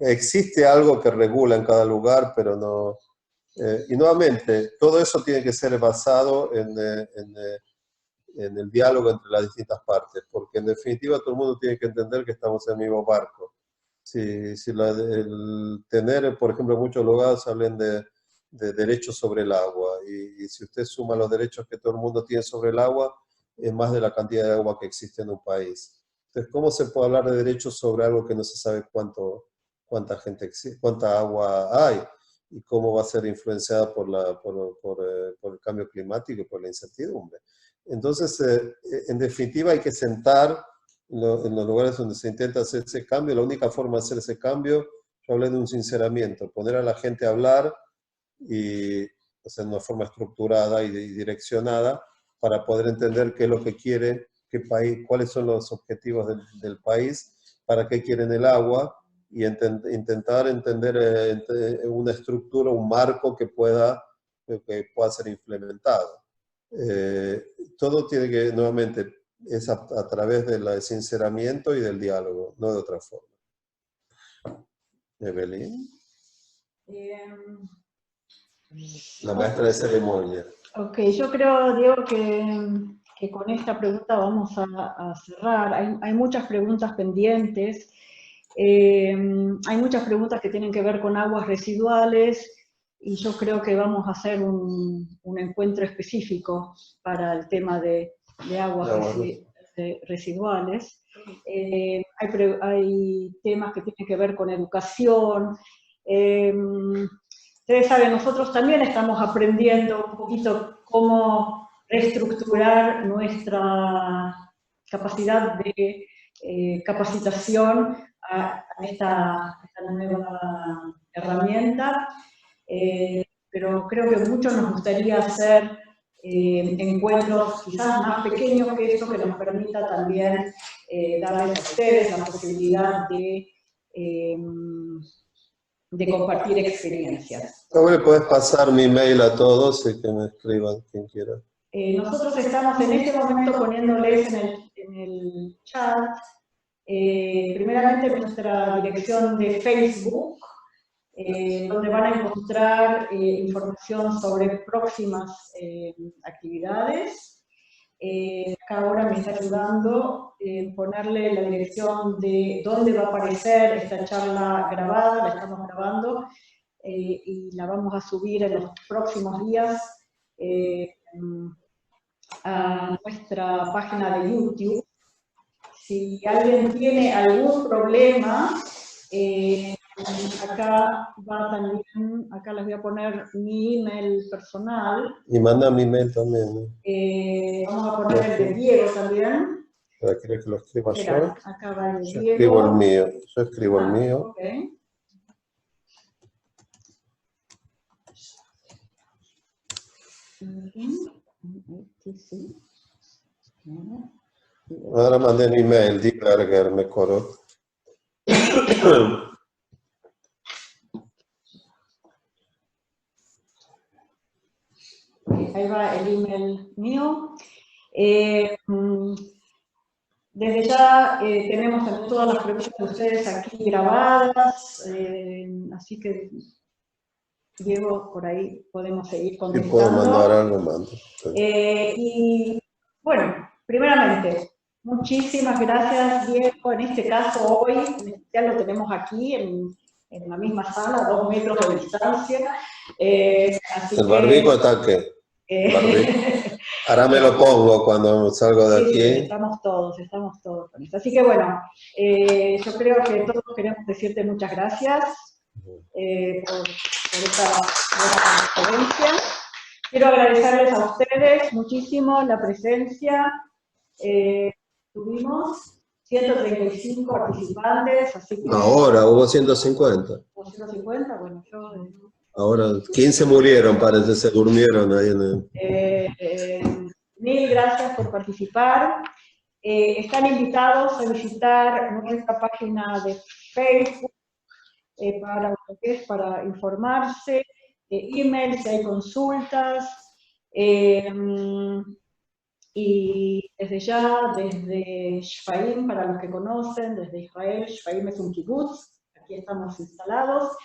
Existe algo que regula en cada lugar, pero no. Y nuevamente, todo eso tiene que ser basado en el diálogo entre las distintas partes, porque en definitiva todo el mundo tiene que entender que estamos en el mismo barco. Si el tener, por ejemplo, en muchos lugares hablan de derechos sobre el agua, y si usted suma los derechos que todo el mundo tiene sobre el agua, es más de la cantidad de agua que existe en un país. Entonces, ¿cómo se puede hablar de derechos sobre algo que no se sabe cuánta gente existe, cuánta agua hay, y cómo va a ser influenciada por el cambio climático y por la incertidumbre? Entonces, en definitiva, hay que sentar en los lugares donde se intenta hacer ese cambio. La única forma de hacer ese cambio, yo hablé de un sinceramiento, poner a la gente a hablar y hacer de una forma estructurada y direccionada para poder entender qué es lo que quiere, qué país, cuáles son los objetivos del país, para qué quieren el agua, y intentar entender una estructura, un marco que pueda ser implementado. Todo tiene que, nuevamente, es a través del sinceramiento y del diálogo, no de otra forma. Evelyn. La maestra de ceremonia. Ok, yo creo, Diego, que con esta pregunta vamos a cerrar. Hay muchas preguntas pendientes. Hay muchas preguntas que tienen que ver con aguas residuales y yo creo que vamos a hacer un encuentro específico para el tema de aguas residuales. Hay temas que tienen que ver con educación. Ustedes saben, nosotros también estamos aprendiendo un poquito cómo reestructurar nuestra capacidad de capacitación a esta nueva herramienta, pero creo que mucho nos gustaría hacer encuentros quizás más pequeños que esto, que nos permita también darles a ustedes la posibilidad de compartir experiencias. ¿Cómo le puedes pasar mi mail a todos y que me escriban quien quiera? Nosotros estamos en este momento poniéndoles en el chat, primeramente nuestra dirección de Facebook, donde van a encontrar información sobre próximas actividades. Acá ahora me está ayudando ponerle la dirección de dónde va a aparecer esta charla grabada, la estamos grabando y la vamos a subir en los próximos días a nuestra página de YouTube. Si alguien tiene algún problema, acá va también, acá les voy a poner mi email personal. Y manda mi email también. Vamos a poner el de Diego también. ¿Quieres que lo escriba yo? Acá va el de Yo Diego. escribo el mío. Yo escribo el mío. Okay. Ahora mandé mi mail, di Berger, me coro. Ahí va el email mío. Desde ya tenemos también todas las preguntas de ustedes aquí grabadas, así que Diego, por ahí podemos seguir contestando. Si puedo mandar algo, mando. Y bueno, primeramente, muchísimas gracias, Diego. En este caso, hoy, en especial lo tenemos aquí en la misma sala, 2 metros de distancia. Así ¿El barbico está qué? Ahora me lo pongo cuando salgo de aquí. Sí, estamos todos con esto. Así que bueno, yo creo que todos queremos decirte muchas gracias por esta buena conferencia. Quiero agradecerles a ustedes muchísimo la presencia. Tuvimos 135 participantes, así que... Ahora hubo 150. ¿Hubo 150? Bueno, yo... Ahora 15 murieron, parece, se durmieron ahí en el... Mil gracias por participar. Están invitados a visitar nuestra página de Facebook para informarse, email si hay consultas, y desde ya, desde Shfaim, para los que conocen, desde Israel, Shfaim es un kibutz, aquí estamos instalados,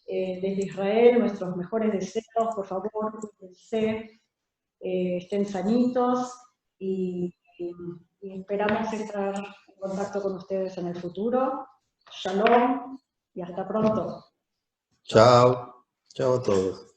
desde Israel, nuestros mejores deseos, por favor, cuídense, estén sanitos y esperamos estar en contacto con ustedes en el futuro. Shalom y hasta pronto. Chao. Chao a todos.